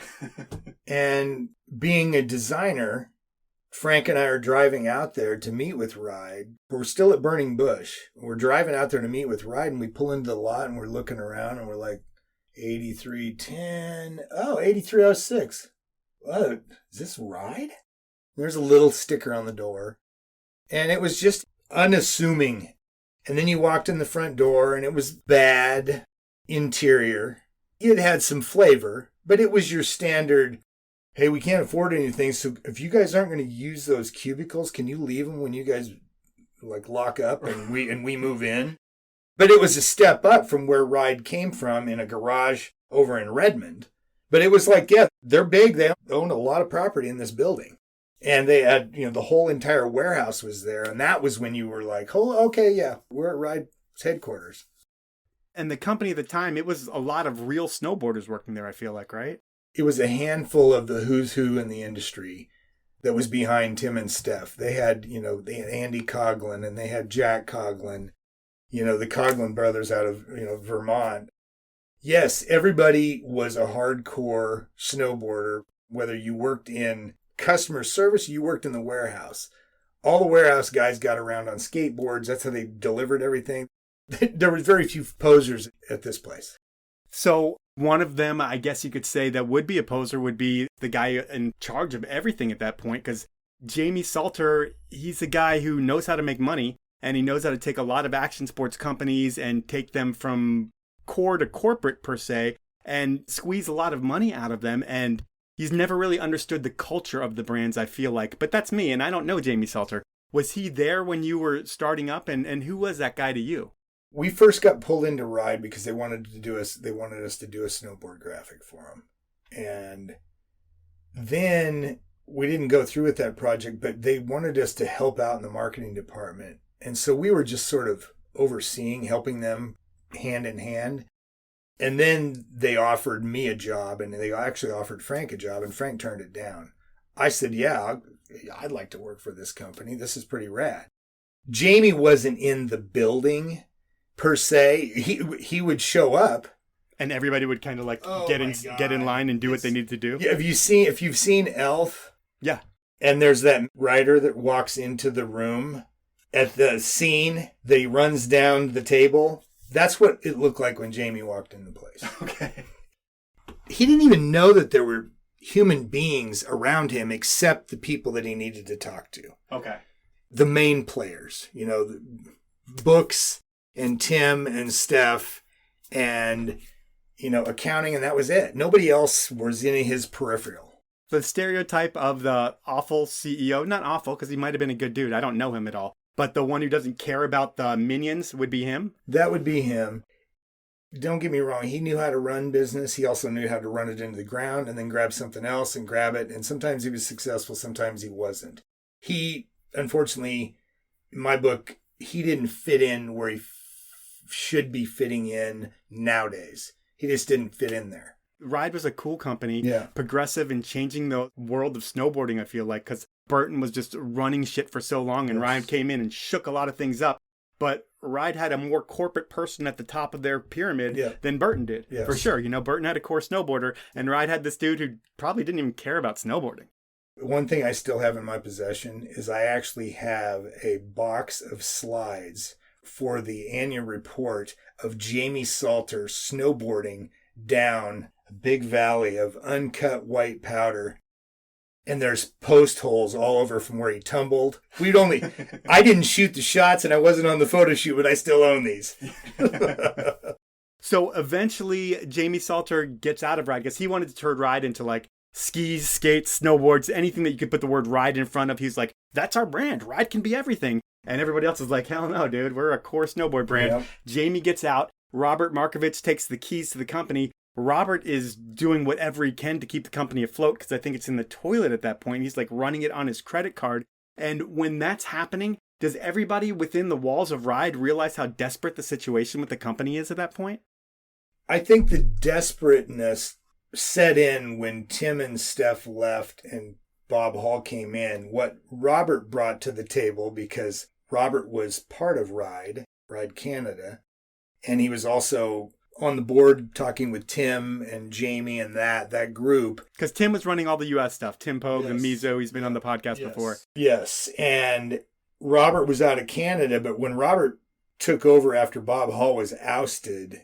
And being a designer, Frank and I are driving out there to meet with Ride. We're still at Burning Bush. We're driving out there to meet with Ride, and we pull into the lot, and we're looking around, and we're like, 8310. Oh, 8306. Oh, is this Ride? There's a little sticker on the door. And it was just unassuming. And then you walked in the front door, and it was bad interior. It had some flavor, but it was your standard, hey, we can't afford anything, so if you guys aren't going to use those cubicles, can you leave them when you guys lock up and we move in? But it was a step up from where Ride came from in a garage over in Redmond. But it was like, yeah, they're big. They own a lot of property in this building. And they had, the whole entire warehouse was there. And that was when you were like, oh, okay, yeah, we're at Ride's headquarters. And the company at the time, it was a lot of real snowboarders working there, I feel like, right? It was a handful of the who's who in the industry that was behind Tim and Steph. They had, they had Andy Coughlin and they had Jack Coughlin, the Coughlin brothers out of, Vermont. Yes, everybody was a hardcore snowboarder, whether you worked in customer service, you worked in the warehouse. All the warehouse guys got around on skateboards. That's how they delivered everything. There was very few posers at this place. So one of them, I guess you could say, that would be a poser would be the guy in charge of everything at that point, because Jamie Salter, he's a guy who knows how to make money, and he knows how to take a lot of action sports companies and take them from core to corporate, per se, and squeeze a lot of money out of them. And he's never really understood the culture of the brands, I feel like. But that's me, and I don't know Jamie Salter. Was he there when you were starting up, and who was that guy to you? We first got pulled into Ride because they wanted us to do a snowboard graphic for them. And then we didn't go through with that project, but they wanted us to help out in the marketing department. And so we were just sort of overseeing, helping them hand in hand. And then they offered me a job, and they actually offered Frank a job, and Frank turned it down. I said, yeah, I'd like to work for this company. This is pretty rad. Jamie wasn't in the building per se. He would show up, and everybody would kind of get in line and do what they need to do. Yeah, if you've seen Elf, yeah, and there's that writer that walks into the room at the scene that he runs down the table. That's what it looked like when Jamie walked into place. Okay. He didn't even know that there were human beings around him except the people that he needed to talk to. Okay. The main players, the books and Tim and Steph and, accounting, and that was it. Nobody else was in his peripheral. The stereotype of the awful CEO, not awful because he might have been a good dude. I don't know him at all. but the one who doesn't care about the minions would be him? That would be him. Don't get me wrong. He knew how to run business. He also knew how to run it into the ground and then grab something else and grab it. And sometimes he was successful. Sometimes he wasn't. He, unfortunately, in my book, he didn't fit in where he should be fitting in nowadays. He just didn't fit in there. Ride was a cool company, Yeah. progressive in changing the world of snowboarding, I feel like, because Burton was just running shit for so long, and Yes. Ride came in and shook a lot of things up. But Ride had a more corporate person at the top of their pyramid Yeah. than Burton did, Yes. for sure. You know, Burton had a core snowboarder, and Ride had this dude who probably didn't even care about snowboarding. One thing I still have in my possession is I actually have a box of slides for the annual report of Jamie Salter snowboarding down a big valley of uncut white powder. And there's post holes all over from where he tumbled. I didn't shoot the shots and I wasn't on the photo shoot, but I still own these. So eventually, Jamie Salter gets out of Ride because he wanted to turn Ride into like skis, skates, snowboards, anything that you could put the word Ride in front of. He's like, that's our brand. Ride can be everything. And everybody else is like, hell no, dude. We're a core snowboard brand. Yep. Jamie gets out. Robert Markovich takes the keys to the company. Robert is doing whatever he can to keep the company afloat because I think it's in the toilet at that point. He's like running it on his credit card. And when that's happening, does everybody within the walls of Ride realize how desperate the situation with the company is at that point? I think the desperateness set in when Tim and Steph left and Bob Hall came in. What Robert brought to the table, because Robert was part of Ride Canada, and he was also on the board talking with Tim and Jamie and that group. Because Tim was running all the U.S. stuff. Tim Pogue, Yes. the Mizo, he's been on the podcast before. Yes, and Robert was out of Canada, but when Robert took over after Bob Hall was ousted,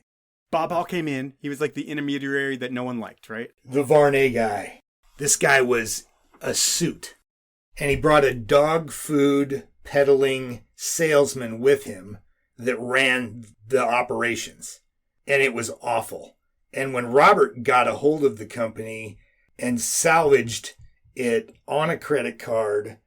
Bob Hall came in. He was like the intermediary that no one liked, right? the Varney guy. This guy was a suit. And he brought a dog food peddling salesman with him that ran the operations. And it was awful. And when Robert got a hold of the company and salvaged it on a credit card,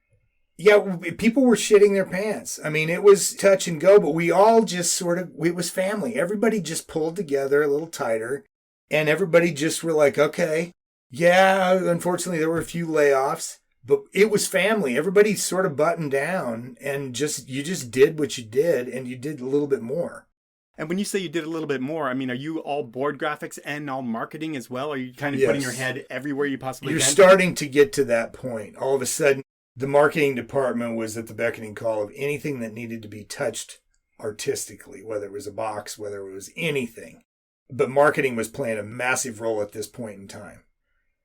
yeah, people were shitting their pants. I mean, it was touch and go, but we all just it was family. Everybody just pulled together a little tighter, and everybody just were like, okay, yeah, unfortunately there were a few layoffs, but it was family. Everybody sort of buttoned down, and you just did what you did, and you did a little bit more. And when you say you did a little bit more, I mean, are you all board graphics and all marketing as well? Are you kind of putting your head everywhere you possibly You're can? starting to get to that point. All of a sudden, the marketing department was at the beckoning call of anything that needed to be touched artistically, whether it was a box, whether it was anything. But marketing was playing a massive role at this point in time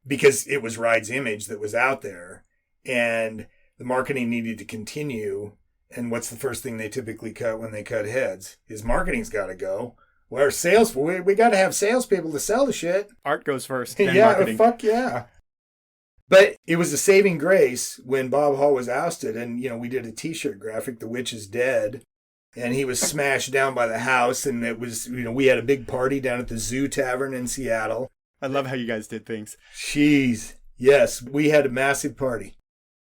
because it was Ride's image that was out there, and the marketing needed to continue. And what's the first thing they typically cut when they cut heads? Is marketing's got to go. Well, our sales, we got to have salespeople to sell the shit. Art goes first, then Yeah, marketing. fuck yeah. But it was a saving grace when Bob Hall was ousted, and we did a T-shirt graphic, "The Witch is Dead," and he was smashed down by the house, and it was we had a big party down at the Zoo Tavern in Seattle. I love how you guys did things. Jeez, yes, we had a massive party.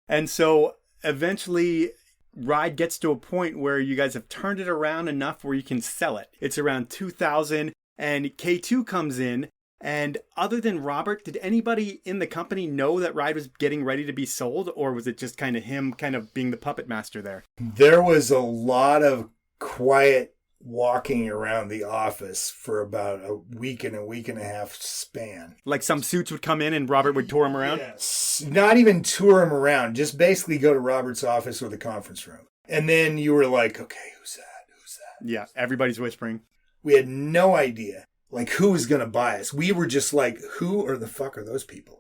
And so eventually Ride gets to a point where you guys have turned it around enough where you can sell it. It's around 2000 and K2 comes in. And other than Robert, did anybody in the company know that Ride was getting ready to be sold? Or was it just kind of him kind of being the puppet master there? There was a lot of quiet walking around the office for about a week and a half span. Like some suits would come in and Robert would tour him around? Yes. Not even tour him around. Just basically go to Robert's office or the conference room. And then you were like, okay, who's that? Yeah, everybody's whispering. We had no idea, like, who was going to buy us. We were just like, who or the fuck are those people?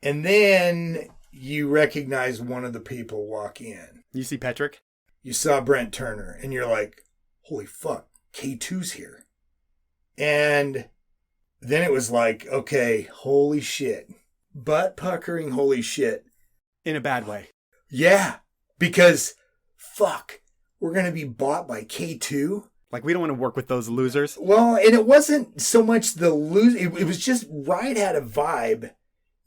And then you recognize one of the people walk in. You see Petrick? You saw Brent Turner, and you're like, holy fuck, K2's here. And then it was like, okay, holy shit. Butt puckering, holy shit. In a bad way. Yeah, because fuck, we're going to be bought by K2. Like, we don't want to work with those losers. Well, and it wasn't so much the lose. It was just Ride had a vibe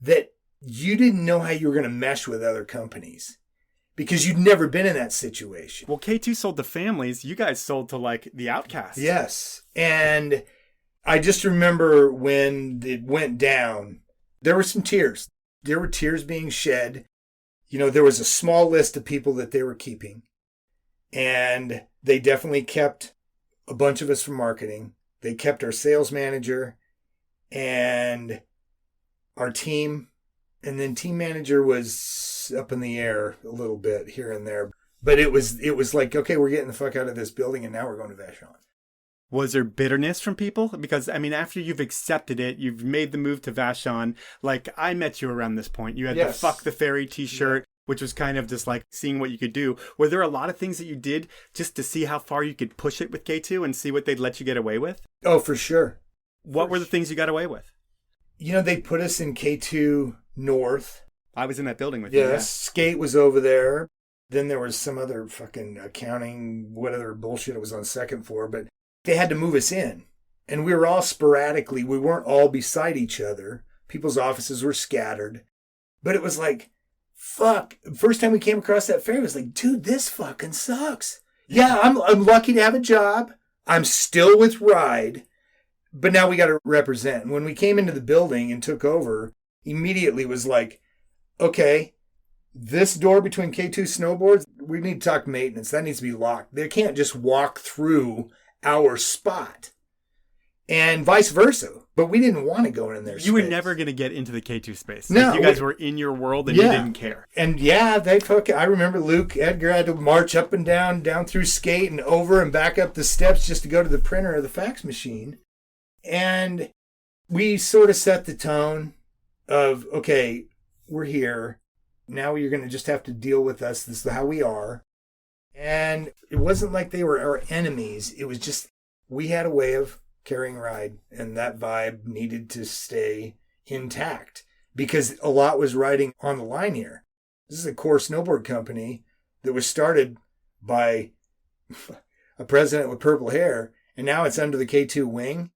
that you didn't know how you were going to mesh with other companies. because you'd never been in that situation. Well, K2 sold to families. You guys sold to like the outcasts. Yes. And I just remember when it went down, there were some tears. There were tears being shed. There was a small list of people that they were keeping. And they definitely kept a bunch of us from marketing. They kept our sales manager and our team. And then team manager was up in the air a little bit here and there. But it was like, okay, we're getting the fuck out of this building and now we're going to Vashon. Was there bitterness from people? Because, after you've accepted it, you've made the move to Vashon. Like, I met you around this point. You had the Fuck the Ferry t-shirt, which was kind of just like seeing what you could do. Were there a lot of things that you did just to see how far you could push it with K2 and see what they'd let you get away with? Oh, for sure. What were the things you got away with? They put us in K2 North. I was in that building with you. Yes, Skate was over there. Then there was some other fucking accounting, whatever bullshit it was on second floor. But they had to move us in. And we were all sporadically. We weren't all beside each other. People's offices were scattered. But it was like, fuck. First time we came across that ferry, it was like, dude, this fucking sucks. Yeah, I'm lucky to have a job. I'm still with Ride. But now we got to represent. And when we came into the building and took over, immediately was like, okay, this door between K2 snowboards, we need to talk maintenance. That needs to be locked. They can't just walk through our spot. And vice versa. But we didn't want to go in there. You were never going to get into the K2 space. No. You guys were in your world and you didn't care. And I remember Luke Edgar had to march up and down through Skate and over and back up the steps just to go to the printer or the fax machine. And we sort of set the tone of, okay, we're here. Now you're going to just have to deal with us. This is how we are. And it wasn't like they were our enemies. It was just, we had a way of carrying Ride, and that vibe needed to stay intact because a lot was riding on the line here. This is a core snowboard company that was started by a president with purple hair, and now it's under the K2 wing.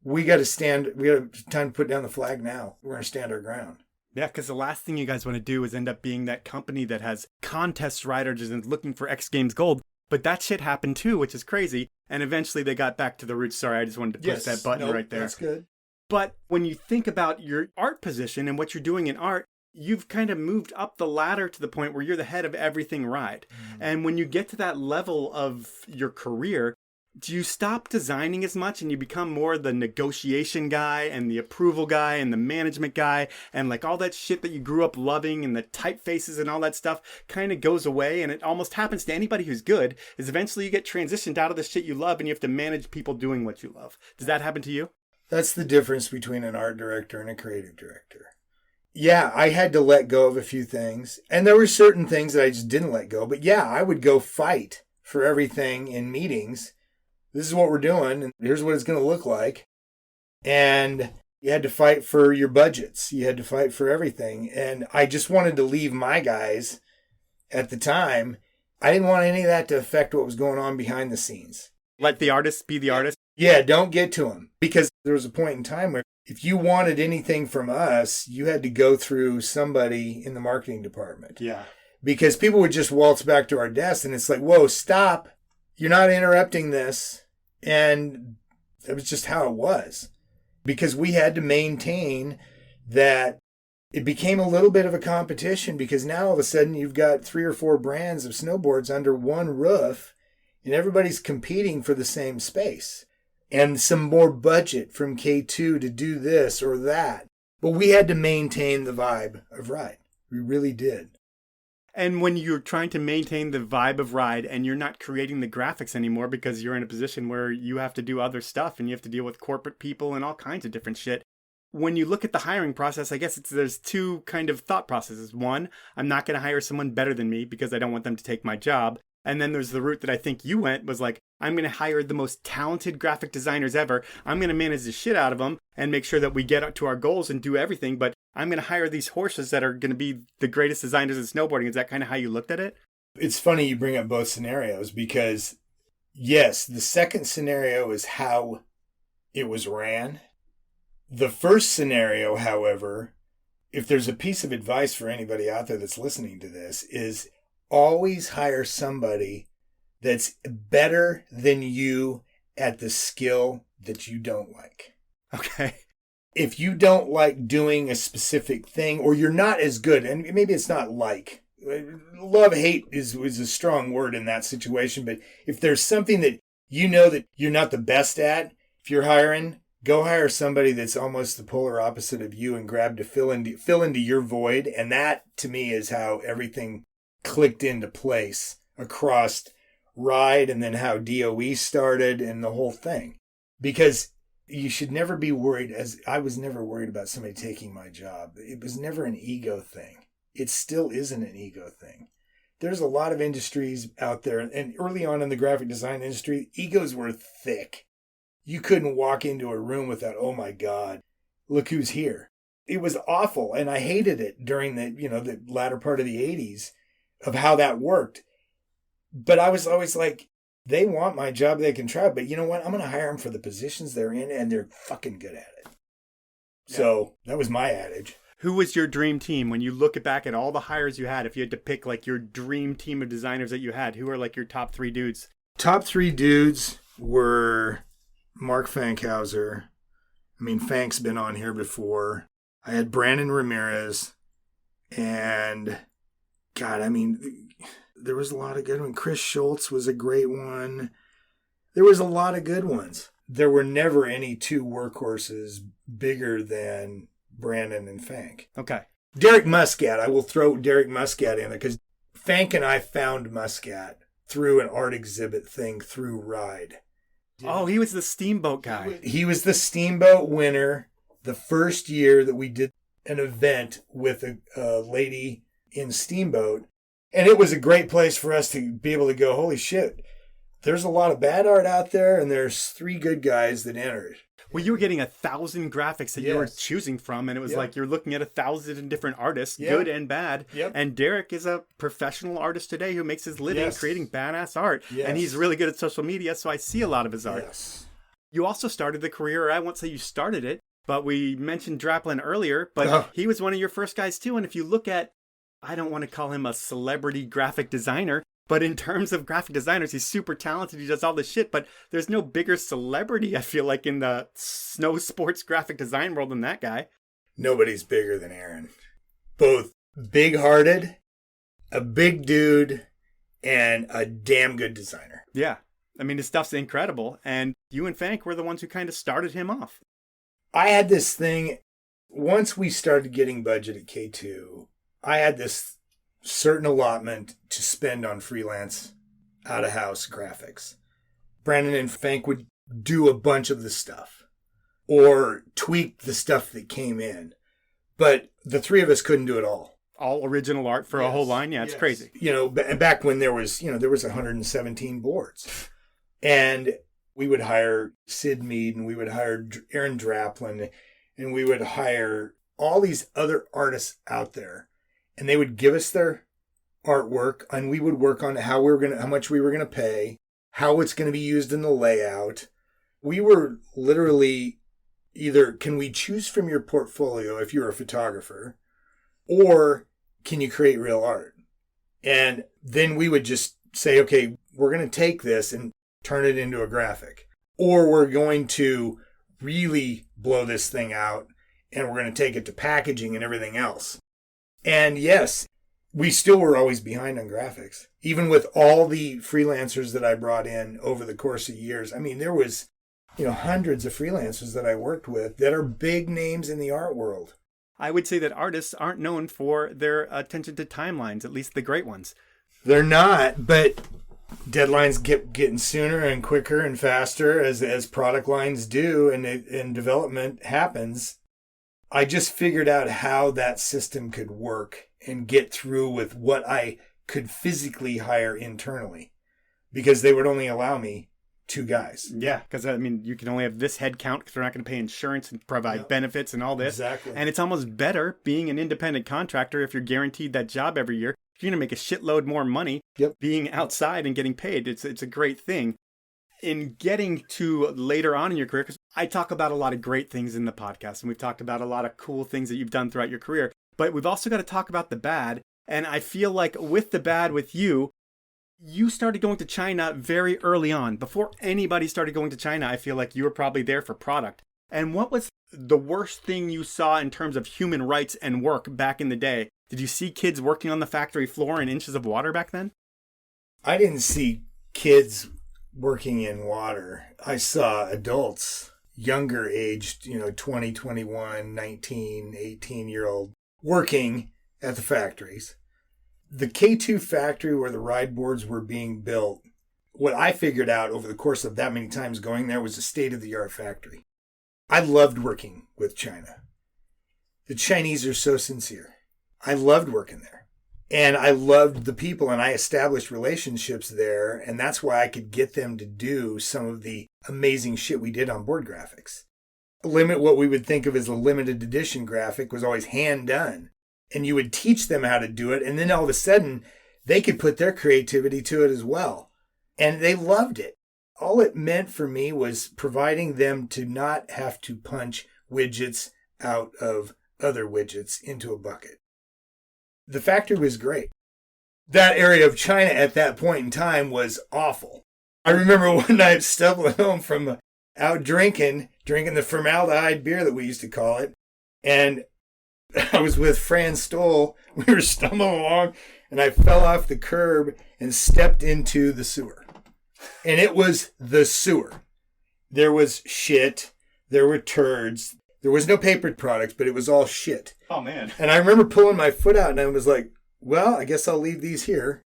We got time to put down the flag now. We're going to stand our ground. Yeah, because the last thing you guys want to do is end up being that company that has contest riders and looking for X Games gold. But that shit happened too, which is crazy. And eventually they got back to the roots. Sorry, I just wanted to push that button right there. That's good. But when you think about your art position and what you're doing in art, you've kind of moved up the ladder to the point where you're the head of everything Ride. And when you get to that level of your career, do you stop designing as much and you become more the negotiation guy and the approval guy and the management guy and like all that shit that you grew up loving and the typefaces and all that stuff kind of goes away? And it almost happens to anybody who's good is eventually you get transitioned out of the shit you love and you have to manage people doing what you love. Does that happen to you? That's the difference between an art director and a creative director. Yeah, I had to let go of a few things. And there were certain things that I just didn't let go. But yeah, I would go fight for everything in meetings. This is what we're doing, and here's what it's going to look like. And you had to fight for your budgets. You had to fight for everything. And I just wanted to leave my guys at the time. I didn't want any of that to affect what was going on behind the scenes. Let the artist be the artist? Yeah, don't get to them. Because there was a point in time where if you wanted anything from us, you had to go through somebody in the marketing department. Yeah. Because people would just waltz back to our desk, and it's like, whoa, stop. You're not interrupting this. And that was just how it was. Because we had to maintain that it became a little bit of a competition because now all of a sudden you've got 3 or 4 brands of snowboards under one roof and everybody's competing for the same space and some more budget from K2 to do this or that. But we had to maintain the vibe of Ride. We really did. And when you're trying to maintain the vibe of Ride and you're not creating the graphics anymore because you're in a position where you have to do other stuff and you have to deal with corporate people and all kinds of different shit. When you look at the hiring process, I guess there's 2 kind of thought processes. One, I'm not going to hire someone better than me because I don't want them to take my job. And then there's the route that I think you went was like, I'm going to hire the most talented graphic designers ever. I'm going to manage the shit out of them and make sure that we get to our goals and do everything. But I'm going to hire these horses that are going to be the greatest designers in snowboarding. Is that kind of how you looked at it? It's funny you bring up both scenarios because, yes, the second scenario is how it was ran. The first scenario, however, if there's a piece of advice for anybody out there that's listening to this, is always hire somebody that's better than you at the skill that you don't like. Okay. If you don't like doing a specific thing, or you're not as good, and maybe it's not like, love, hate is a strong word in that situation, but if there's something that you know that you're not the best at, if you're hiring, go hire somebody that's almost the polar opposite of you and grab to fill into your void. And that, to me, is how everything clicked into place across Ride, and then how DOE started and the whole thing. Because you should never be worried, as I was never worried about somebody taking my job. It was never an ego thing. It still isn't an ego thing. There's a lot of industries out there, and early on in the graphic design industry, egos were thick. You couldn't walk into a room without, oh my God, look who's here. It was awful, and I hated it during the latter part of the 80s of how that worked. But I was always like, they want my job, they can try, but you know what? I'm going to hire them for the positions they're in, and they're fucking good at it. Yeah. So that was my adage. Who was your dream team when you look back at all the hires you had? If you had to pick like your dream team of designers that you had, who are like your top 3 dudes? Top 3 dudes were Mark Fankhauser. I mean, Fank's been on here before. I had Brandon Ramirez, and God, I mean, there was a lot of good ones. Chris Schultz was a great one. There was a lot of good ones. There were never any 2 workhorses bigger than Brandon and Fank. Okay. Derek Muscat, I will throw Derek Muscat in there because Fank and I found Muscat through an art exhibit thing through Ride. Oh, he was the steamboat guy. He was the steamboat winner the first year that we did an event with a lady in Steamboat. And it was a great place for us to be able to go, holy shit, there's a lot of bad art out there, and there's 3 good guys that entered. Well, you were getting 1,000 graphics that you were choosing from, and it was like you're looking at 1,000 different artists, good and bad. Yep. And Derek is a professional artist today who makes his living creating badass art, and he's really good at social media, so I see a lot of his art. Yes. You also started the career, or I won't say you started it, but we mentioned Draplin earlier, but he was one of your first guys too, and if you look at, I don't want to call him a celebrity graphic designer, but in terms of graphic designers, he's super talented. He does all this shit, but there's no bigger celebrity, I feel like, in the snow sports graphic design world than that guy. Nobody's bigger than Aaron. Both big-hearted, a big dude, and a damn good designer. Yeah. I mean, his stuff's incredible. And you and Fank were the ones who kind of started him off. I had this thing, once we started getting budget at K2, I had this certain allotment to spend on freelance out-of-house graphics. Brandon and Fank would do a bunch of the stuff or tweak the stuff that came in. But the 3 of us couldn't do it all. All original art for a whole line? Yeah, it's crazy. You know, back when there was 117 boards. And we would hire Sid Mead, and we would hire Aaron Draplin, and we would hire all these other artists out there. And they would give us their artwork, and we would work on how much we were gonna pay, how it's gonna be used in the layout. We were literally either, can we choose from your portfolio if you're a photographer, or can you create real art? And then we would just say, okay, we're gonna take this and turn it into a graphic, or we're going to really blow this thing out, and we're gonna take it to packaging and everything else. And yes, we still were always behind on graphics. Even with all the freelancers that I brought in over the course of years. I mean, there was, hundreds of freelancers that I worked with that are big names in the art world. I would say that artists aren't known for their attention to timelines, at least the great ones. They're not, but deadlines kept getting sooner and quicker and faster as product lines do, and development happens. I just figured out how that system could work and get through with what I could physically hire internally, because they would only allow me 2 guys. Yeah, because I mean, you can only have this head count because they're not going to pay insurance and provide benefits and all this. Exactly. And it's almost better being an independent contractor if you're guaranteed that job every year. You're going to make a shitload more money being outside and getting paid. It's a great thing. In getting to later on in your career, because I talk about a lot of great things in the podcast, and we've talked about a lot of cool things that you've done throughout your career, but we've also got to talk about the bad. And I feel like with the bad with you, you started going to China very early on. Before anybody started going to China, I feel like you were probably there for product. And what was the worst thing you saw in terms of human rights and work back in the day? Did you see kids working on the factory floor in inches of water back then? I didn't see kids working in water. I saw adults, younger aged, 20, 21, 19, 18-year-old, working at the factories. The K2 factory where the ride boards were being built, what I figured out over the course of that many times going there was a state-of-the-art factory. I loved working with China. The Chinese are so sincere. I loved working there. And I loved the people, and I established relationships there, and that's why I could get them to do some of the amazing shit we did on board graphics. What we would think of as a limited edition graphic was always hand done. And you would teach them how to do it, and then all of a sudden, they could put their creativity to it as well. And they loved it. All it meant for me was providing them to not have to punch widgets out of other widgets into a bucket. The factory was great. That area of China at that point in time was awful. I remember one night stumbling home from out drinking the formaldehyde beer that we used to call it, and I was with Fran Stoll. We were stumbling along, and I fell off the curb and stepped into the sewer. And it was the sewer. There was shit. There were turds. There was no paper products, but it was all shit. Oh, man. And I remember pulling my foot out, and I was like, well, I guess I'll leave these here.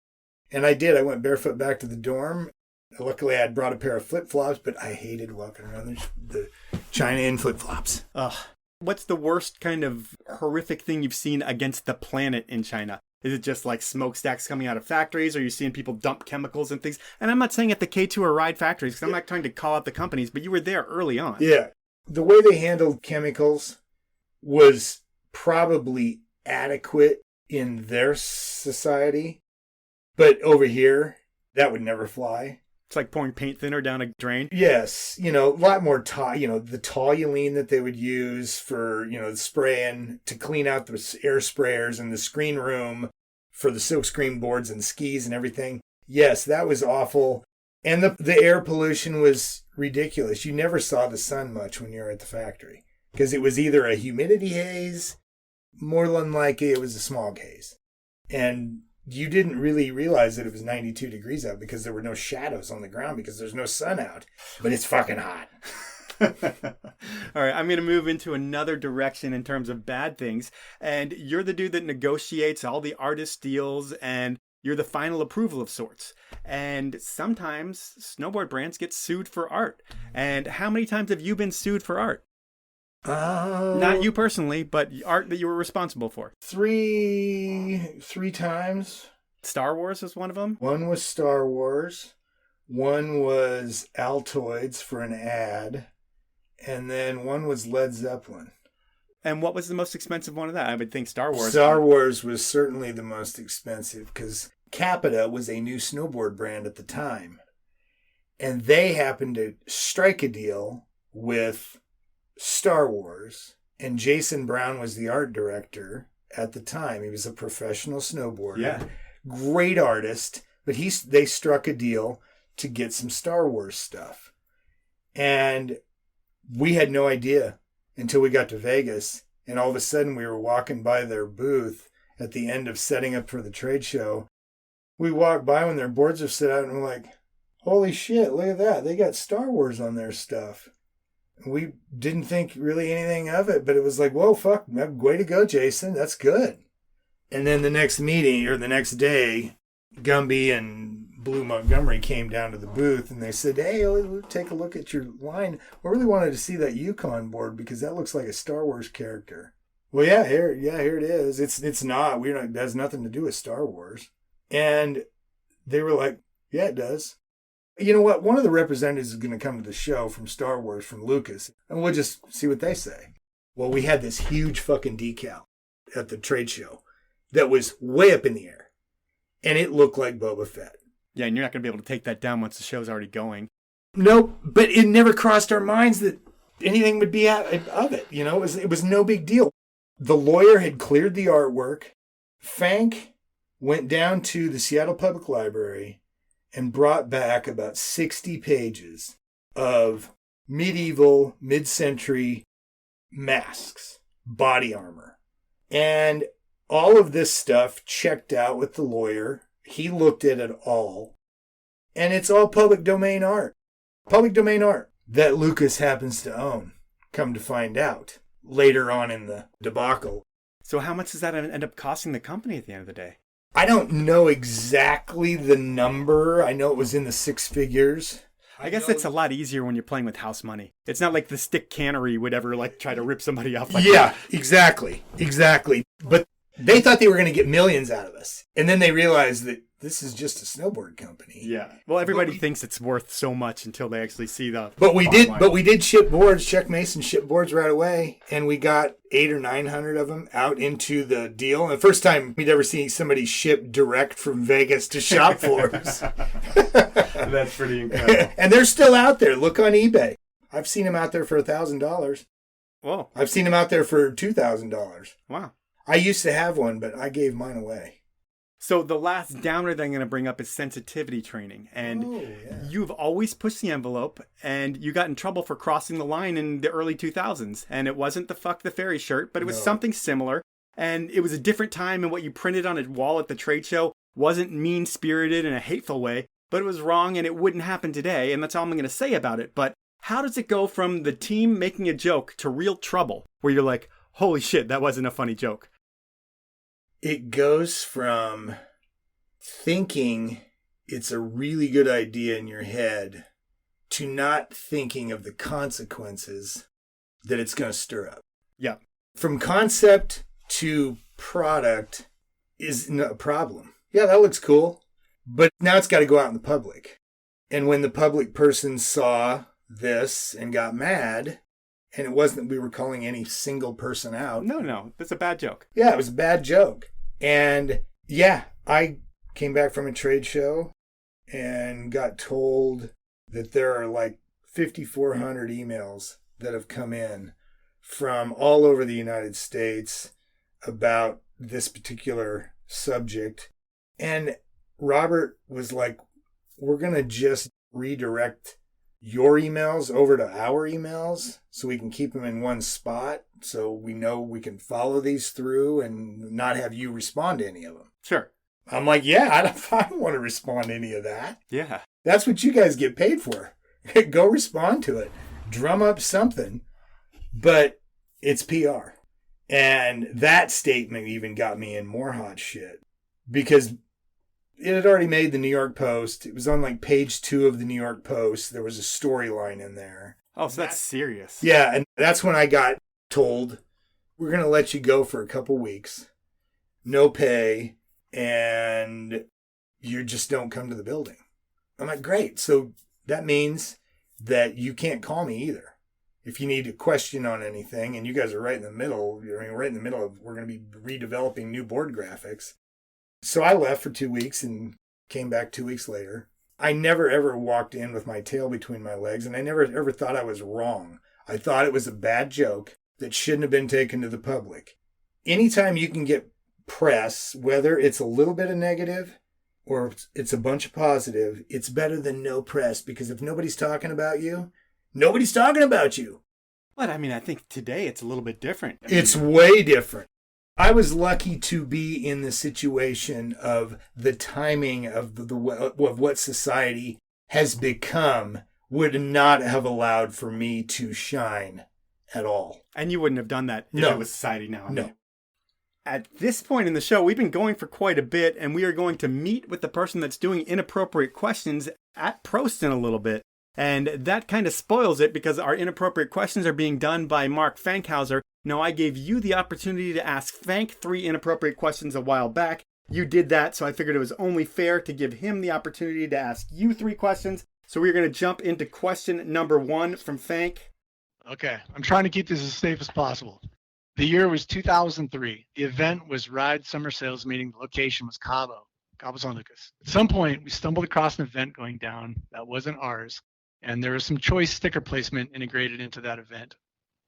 And I did. I went barefoot back to the dorm. Luckily, I had brought a pair of flip-flops, but I hated walking around the China in flip-flops. Ugh. What's the worst kind of horrific thing you've seen against the planet in China? Is it just like smokestacks coming out of factories? Or are you seeing people dump chemicals and things? And I'm not saying at the K2 or Ride factories, because I'm not trying to call out the companies, but you were there early on. Yeah. The way they handled chemicals was probably adequate in their society. But over here, that would never fly. It's like pouring paint thinner down a drain. Yes. A lot more, the toluene that they would use for, spraying to clean out the air sprayers in the screen room for the silk screen boards and skis and everything. Yes, that was awful. And the air pollution was ridiculous. You never saw the sun much when you were at the factory because it was either a humidity haze, more than likely it was a smog haze. And you didn't really realize that it was 92 degrees out because there were no shadows on the ground because there's no sun out. But it's fucking hot. All right, I'm going to move into another direction in terms of bad things. And you're the dude that negotiates all the artist deals, and you're the final approval of sorts. And sometimes snowboard brands get sued for art. And how many times have you been sued for art? Not you personally, but art that you were responsible for. Three times. Star Wars was one of them? One was Star Wars. One was Altoids for an ad. And then one was Led Zeppelin. And what was the most expensive one of that? I would think Star Wars. Star Wars was certainly the most expensive because Capita was a new snowboard brand at the time. And they happened to strike a deal with Star Wars, and Jason Brown was the art director at the time. He was a professional snowboarder. Yeah. Great artist, but they struck a deal to get some Star Wars stuff. And we had no idea until we got to Vegas, and all of a sudden we were walking by their booth at the end of setting up for the trade show. We walked by when their boards are set out, and we're like, holy shit, look at that. They got Star Wars on their stuff. We didn't think really anything of it, but it was like, whoa, fuck, way to go, Jason. That's good. And then the next meeting or the next day, Gumby and Blue Montgomery came down to the booth and they said, hey, let's take a look at your line. We really wanted to see that Yukon board because that looks like a Star Wars character. Well, here it is. It's not. It has nothing to do with Star Wars. And they were like, yeah, it does. You know what? One of the representatives is going to come to the show from Star Wars, from Lucas, and we'll just see what they say. Well, we had this huge fucking decal at the trade show that was way up in the air, and it looked like Boba Fett. Yeah, and you're not going to be able to take that down once the show's already going. Nope, but it never crossed our minds that anything would be out of it. It was no big deal. The lawyer had cleared the artwork. Fank went down to the Seattle Public Library and brought back about 60 pages of medieval, mid-century masks, body armor. And all of this stuff checked out with the lawyer. He looked at it all. And it's all public domain art. Public domain art that Lucas happens to own, come to find out later on in the debacle. So how much does that end up costing the company at the end of the day? I don't know exactly the number. I know it was in the six figures. I guess it's a lot easier when you're playing with house money. It's not like the Styk cannery would ever try to rip somebody off like yeah, that. Exactly. But they thought they were going to get millions out of us. And then they realized that this is just a snowboard company. Yeah. Well, everybody thinks it's worth so much until they actually see the. But we did ship boards. Chuck Mason shipped boards right away, and we got 800 or 900 of them out into the deal. And the first time we'd ever seen somebody ship direct from Vegas to shop floors. That's pretty incredible. And they're still out there. Look on eBay. I've seen them out there for $1,000. Whoa. I've seen them out there for $2,000. Wow. I used to have one, but I gave mine away. So the last downer that I'm going to bring up is sensitivity training. And you've always pushed the envelope, and you got in trouble for crossing the line in the early 2000s. And it wasn't the fuck the fairy shirt, but it was something similar. And it was a different time, and what you printed on a wall at the trade show wasn't mean-spirited in a hateful way, but it was wrong, and it wouldn't happen today. And that's all I'm going to say about it. But how does it go from the team making a joke to real trouble, where you're like, holy shit, that wasn't a funny joke? It goes from thinking it's a really good idea in your head to not thinking of the consequences that it's going to stir up. Yeah. From concept to product is a problem. Yeah, that looks cool. But now it's got to go out in the public. And when the public person saw this and got mad, and it wasn't that we were calling any single person out. No, that's a bad joke. Yeah, it was a bad joke. And yeah, I came back from a trade show and got told that there are like 5,400 emails that have come in from all over the United States about this particular subject. And Robert was like, we're going to just redirect your emails over to our emails so we can keep them in one spot so we know we can follow these through and not have you respond to any of them. Sure. I'm like, yeah, I don't want to respond to any of that. Yeah. That's what you guys get paid for. Go respond to it. Drum up something. But it's PR. And that statement even got me in more hot shit because it had already made the New York Post. It was on like page 2 of the New York Post. There was a storyline in there. Oh, so that's serious. Yeah, and that's when I got told, we're going to let you go for a couple weeks. No pay, and you just don't come to the building. I'm like, great. So that means that you can't call me either. If you need a question on anything, and you guys are right in the middle, right in the middle of, we're going to be redeveloping new board graphics. So I left for 2 weeks and came back 2 weeks later. I never ever walked in with my tail between my legs, and I never ever thought I was wrong. I thought it was a bad joke that shouldn't have been taken to the public. Anytime you can get press, whether it's a little bit of negative or it's a bunch of positive, it's better than no press, because if nobody's talking about you, nobody's talking about you. But I mean, I think today it's a little bit different. It's way different. I was lucky to be in the situation of the timing of of what society has become would not have allowed for me to shine at all. And you wouldn't have done that if it was society now. No. At this point in the show, we've been going for quite a bit, and we are going to meet with the person that's doing inappropriate questions at Prost in a little bit. And that kind of spoils it because our inappropriate questions are being done by Mark Fankhauser. Now, I gave you the opportunity to ask Fank 3 inappropriate questions a while back. You did that, so I figured it was only fair to give him the opportunity to ask you 3 questions. So we're going to jump into question number 1 from Fank. Okay, I'm trying to keep this as safe as possible. The year was 2003. The event was Ride Summer Sales Meeting. The location was Cabo San Lucas. At some point, we stumbled across an event going down that wasn't ours, and there was some choice sticker placement integrated into that event.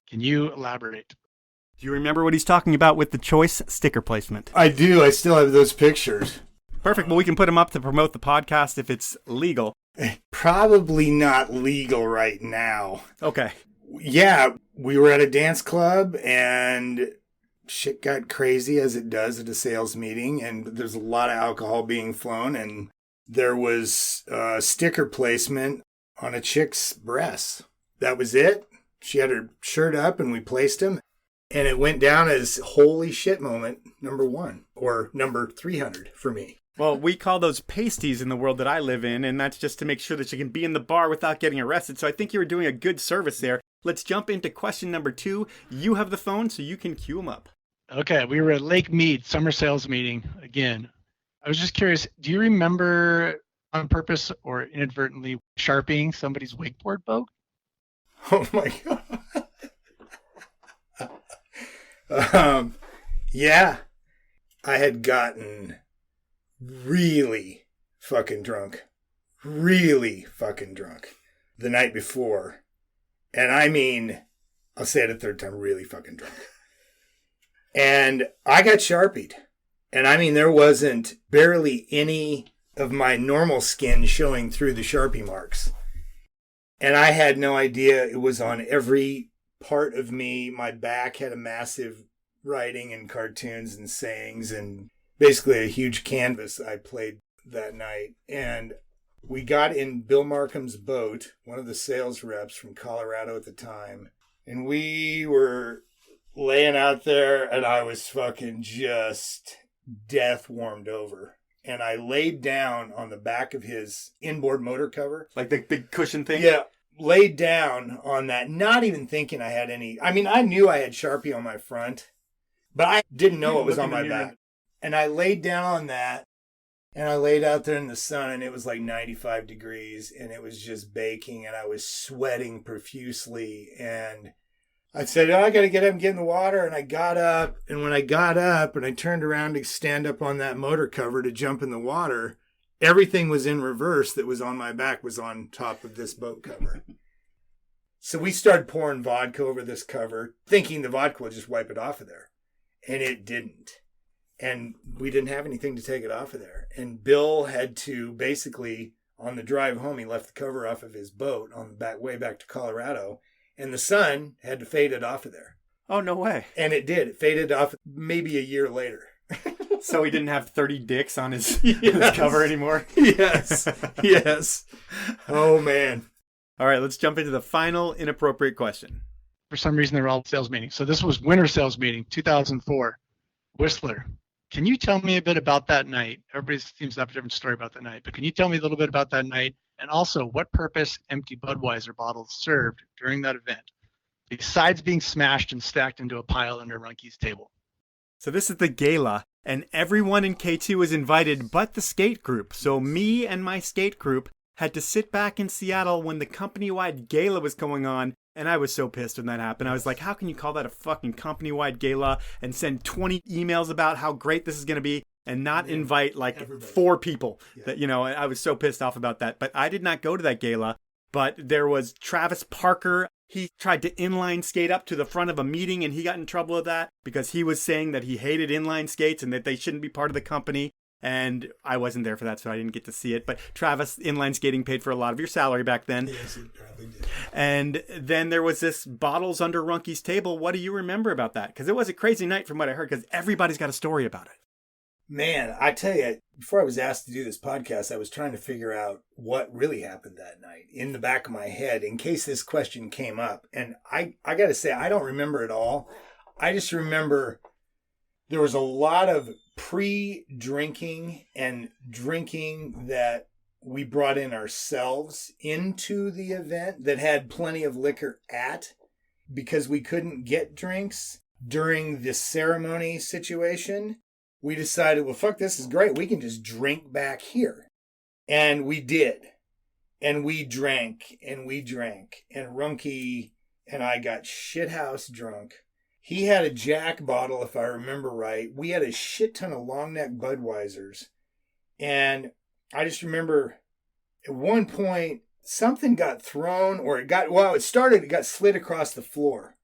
Can you elaborate? Do you remember what he's talking about with the choice sticker placement? I do. I still have those pictures. Perfect. Well, we can put them up to promote the podcast if it's legal. Probably not legal right now. Okay. Yeah, we were at a dance club and shit got crazy as it does at a sales meeting. And there's a lot of alcohol being flown. And there was a sticker placement on a chick's breasts. That was it. She had her shirt up and we placed them. And it went down as holy shit moment number 1 or number 300 for me. Well, we call those pasties in the world that I live in, and that's just to make sure that you can be in the bar without getting arrested. So I think you were doing a good service there. Let's jump into question number 2. You have the phone, so you can cue them up. Okay, we were at Lake Mead, summer sales meeting again. I was just curious, do you remember on purpose or inadvertently sharpieing somebody's wakeboard boat? Oh my God. Yeah, I had gotten really fucking drunk the night before. And I mean, I'll say it a third time, really fucking drunk. And I got sharpied. And I mean, there wasn't barely any of my normal skin showing through the Sharpie marks. And I had no idea it was on every part of me. My back had a massive writing and cartoons and sayings and basically a huge canvas I played that night. And we got in Bill Markham's boat, one of the sales reps from Colorado at the time. And we were laying out there and I was fucking just death warmed over. And I laid down on the back of his inboard motor cover. Like the big cushion thing? Yeah. Laid down on that, not even thinking I had any. I mean, I knew I had Sharpie on my front, but I didn't know it was on my back. And I laid down on that, and I laid out there in the sun, and it was like 95 degrees, and it was just baking, and I was sweating profusely. And I said, I got to get up and get in the water. And I got up, and when I got up and I turned around to stand up on that motor cover to jump in the water, everything was in reverse that was on my back was on top of this boat cover. So we started pouring vodka over this cover, thinking the vodka would just wipe it off of there. And it didn't. And we didn't have anything to take it off of there. And Bill had to basically, on the drive home, he left the cover off of his boat on the back way back to Colorado. And the sun had to fade it off of there. Oh, no way. And it did. It faded off maybe a year later. So he didn't have 30 dicks on his, his cover anymore? Yes. Yes. Oh, man. All right, let's jump into the final inappropriate question. For some reason, they were all sales meetings. So this was winter sales meeting, 2004. Whistler. Can you tell me a bit about that night? Everybody seems to have a different story about that night, but can you tell me a little bit about that night? And also, what purpose empty Budweiser bottles served during that event, besides being smashed and stacked into a pile under Runkey's table? So this is the gala, and everyone in K2 was invited but the skate group. So me and my skate group had to sit back in Seattle when the company-wide gala was going on, and I was so pissed when that happened. I was like, how can you call that a fucking company-wide gala and send 20 emails about how great this is going to be and not invite like everybody. 4 people? Yeah. That, you know, I was so pissed off about that. But I did not go to that gala, but there was Travis Parker. He tried to inline skate up to the front of a meeting, and he got in trouble with that because he was saying that he hated inline skates and that they shouldn't be part of the company. And I wasn't there for that, so I didn't get to see it. But Travis, inline skating paid for a lot of your salary back then. Yes, it probably did. And then there was this bottles under Runkey's table. What do you remember about that? Because it was a crazy night from what I heard, because everybody's got a story about it. Man, I tell you, before I was asked to do this podcast, I was trying to figure out what really happened that night in the back of my head in case this question came up. And I got to say, I don't remember it all. I just remember there was a lot of pre-drinking and drinking that we brought in ourselves into the event that had plenty of liquor at, because we couldn't get drinks during this ceremony situation. We decided, well, fuck, this is great. We can just drink back here. And we did. And we drank and we drank. And Runkey and I got shithouse drunk. He had a Jack bottle, if I remember right. We had a shit ton of long neck Budweisers. And I just remember at one point, something got thrown, or it got slid across the floor.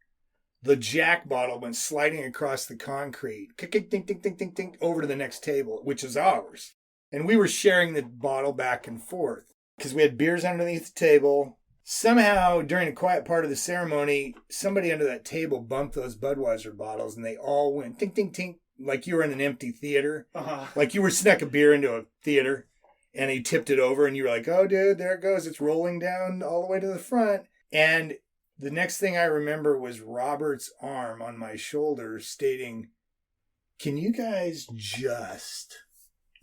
the Jack bottle went sliding across the concrete, ding, ding, ding, ding, ding, over to the next table, which is ours. And we were sharing the bottle back and forth because we had beers underneath the table. Somehow, during a quiet part of the ceremony, somebody under that table bumped those Budweiser bottles, and they all went tink, tink, tink, like you were in an empty theater. Like you were snuck a beer into a theater, and he tipped it over, and you were like, oh, dude, there it goes. It's rolling down all the way to the front. And the next thing I remember was Robert's arm on my shoulder stating, can you guys just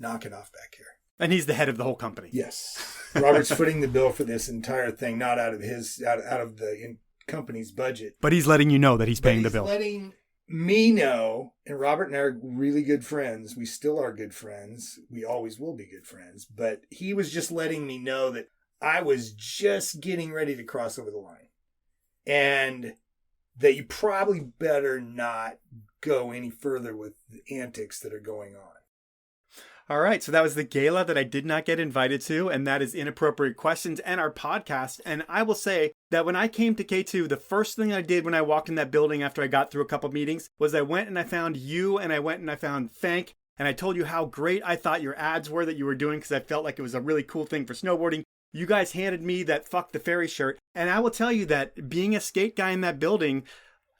knock it off back here? And he's the head of the whole company. Yes. Robert's footing the bill for this entire thing, not out of the company's budget. But he's letting you know that he's paying the bill. He's letting me know, and Robert and I are really good friends. We still are good friends. We always will be good friends. But he was just letting me know that I was just getting ready to cross over the line. And that you probably better not go any further with the antics that are going on. All right, so that was the gala that I did not get invited to, and that is Inappropriate Questions and our podcast. And I will say that when I came to K2, the first thing I did when I walked in that building after I got through a couple meetings was I went and I found you, and I went and I found Fank, and I told you how great I thought your ads were that you were doing because I felt like it was a really cool thing for snowboarding. You guys handed me that Fuck the Ferry shirt, and I will tell you that being a skate guy in that building,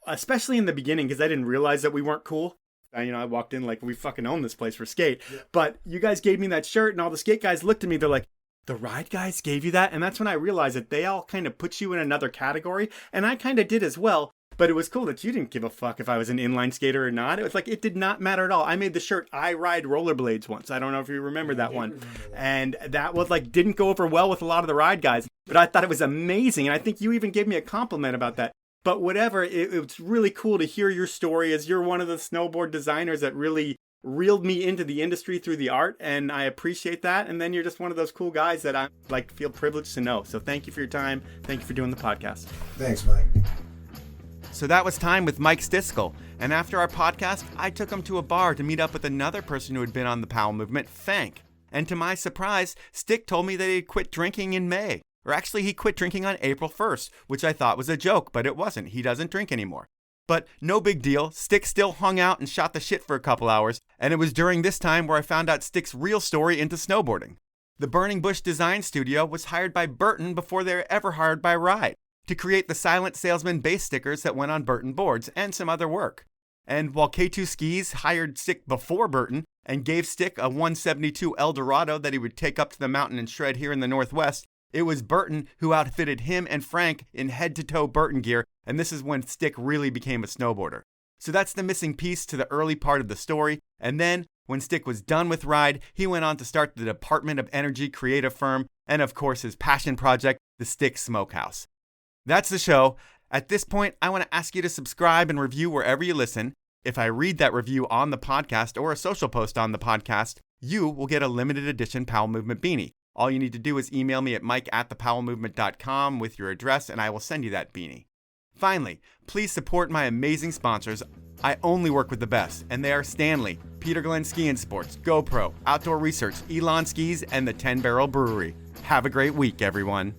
especially in the beginning because I didn't realize that we weren't cool. I walked in like we fucking own this place for skate. Yeah. But you guys gave me that shirt and all the skate guys looked at me. They're like, the ride guys gave you that? And that's when I realized that they all kind of put you in another category. And I kind of did as well. But it was cool that you didn't give a fuck if I was an inline skater or not. It was like, it did not matter at all. I made the shirt, I ride rollerblades once. I don't know if you remember that one. Remember that. And that was like, didn't go over well with a lot of the ride guys. But I thought it was amazing. And I think you even gave me a compliment about that. But whatever, it's really cool to hear your story as you're one of the snowboard designers that really reeled me into the industry through the art. And I appreciate that. And then you're just one of those cool guys that I like feel privileged to know. So thank you for your time. Thank you for doing the podcast. Thanks, Mike. So that was time with Mike Styskal. And after our podcast, I took him to a bar to meet up with another person who had been on the Powell movement, Fank. And to my surprise, Styk told me that he had quit drinking in May. Or actually, he quit drinking on April 1st, which I thought was a joke, but it wasn't. He doesn't drink anymore. But no big deal. Styk still hung out and shot the shit for a couple hours. And it was during this time where I found out Styk's real story into snowboarding. The Burning Bush Design Studio was hired by Burton before they were ever hired by Ride to create the Silent Salesman base stickers that went on Burton boards and some other work. And while K2 Skis hired Styk before Burton and gave Styk a 172 Eldorado that he would take up to the mountain and shred here in the Northwest, it was Burton who outfitted him and Frank in head-to-toe Burton gear, and this is when Styk really became a snowboarder. So that's the missing piece to the early part of the story, and then, when Styk was done with Ride, he went on to start the Department of Energy creative firm, and of course his passion project, the Styk Smokehouse. That's the show. At this point, I want to ask you to subscribe and review wherever you listen. If I read that review on the podcast or a social post on the podcast, you will get a limited edition Powell Movement beanie. All you need to do is email me at mike@thepowellmovement.com with your address, and I will send you that beanie. Finally, please support my amazing sponsors. I only work with the best, and they are Stanley, Peter Glenn Ski and Sports, GoPro, Outdoor Research, Elon Skis, and the 10 Barrel Brewery. Have a great week, everyone.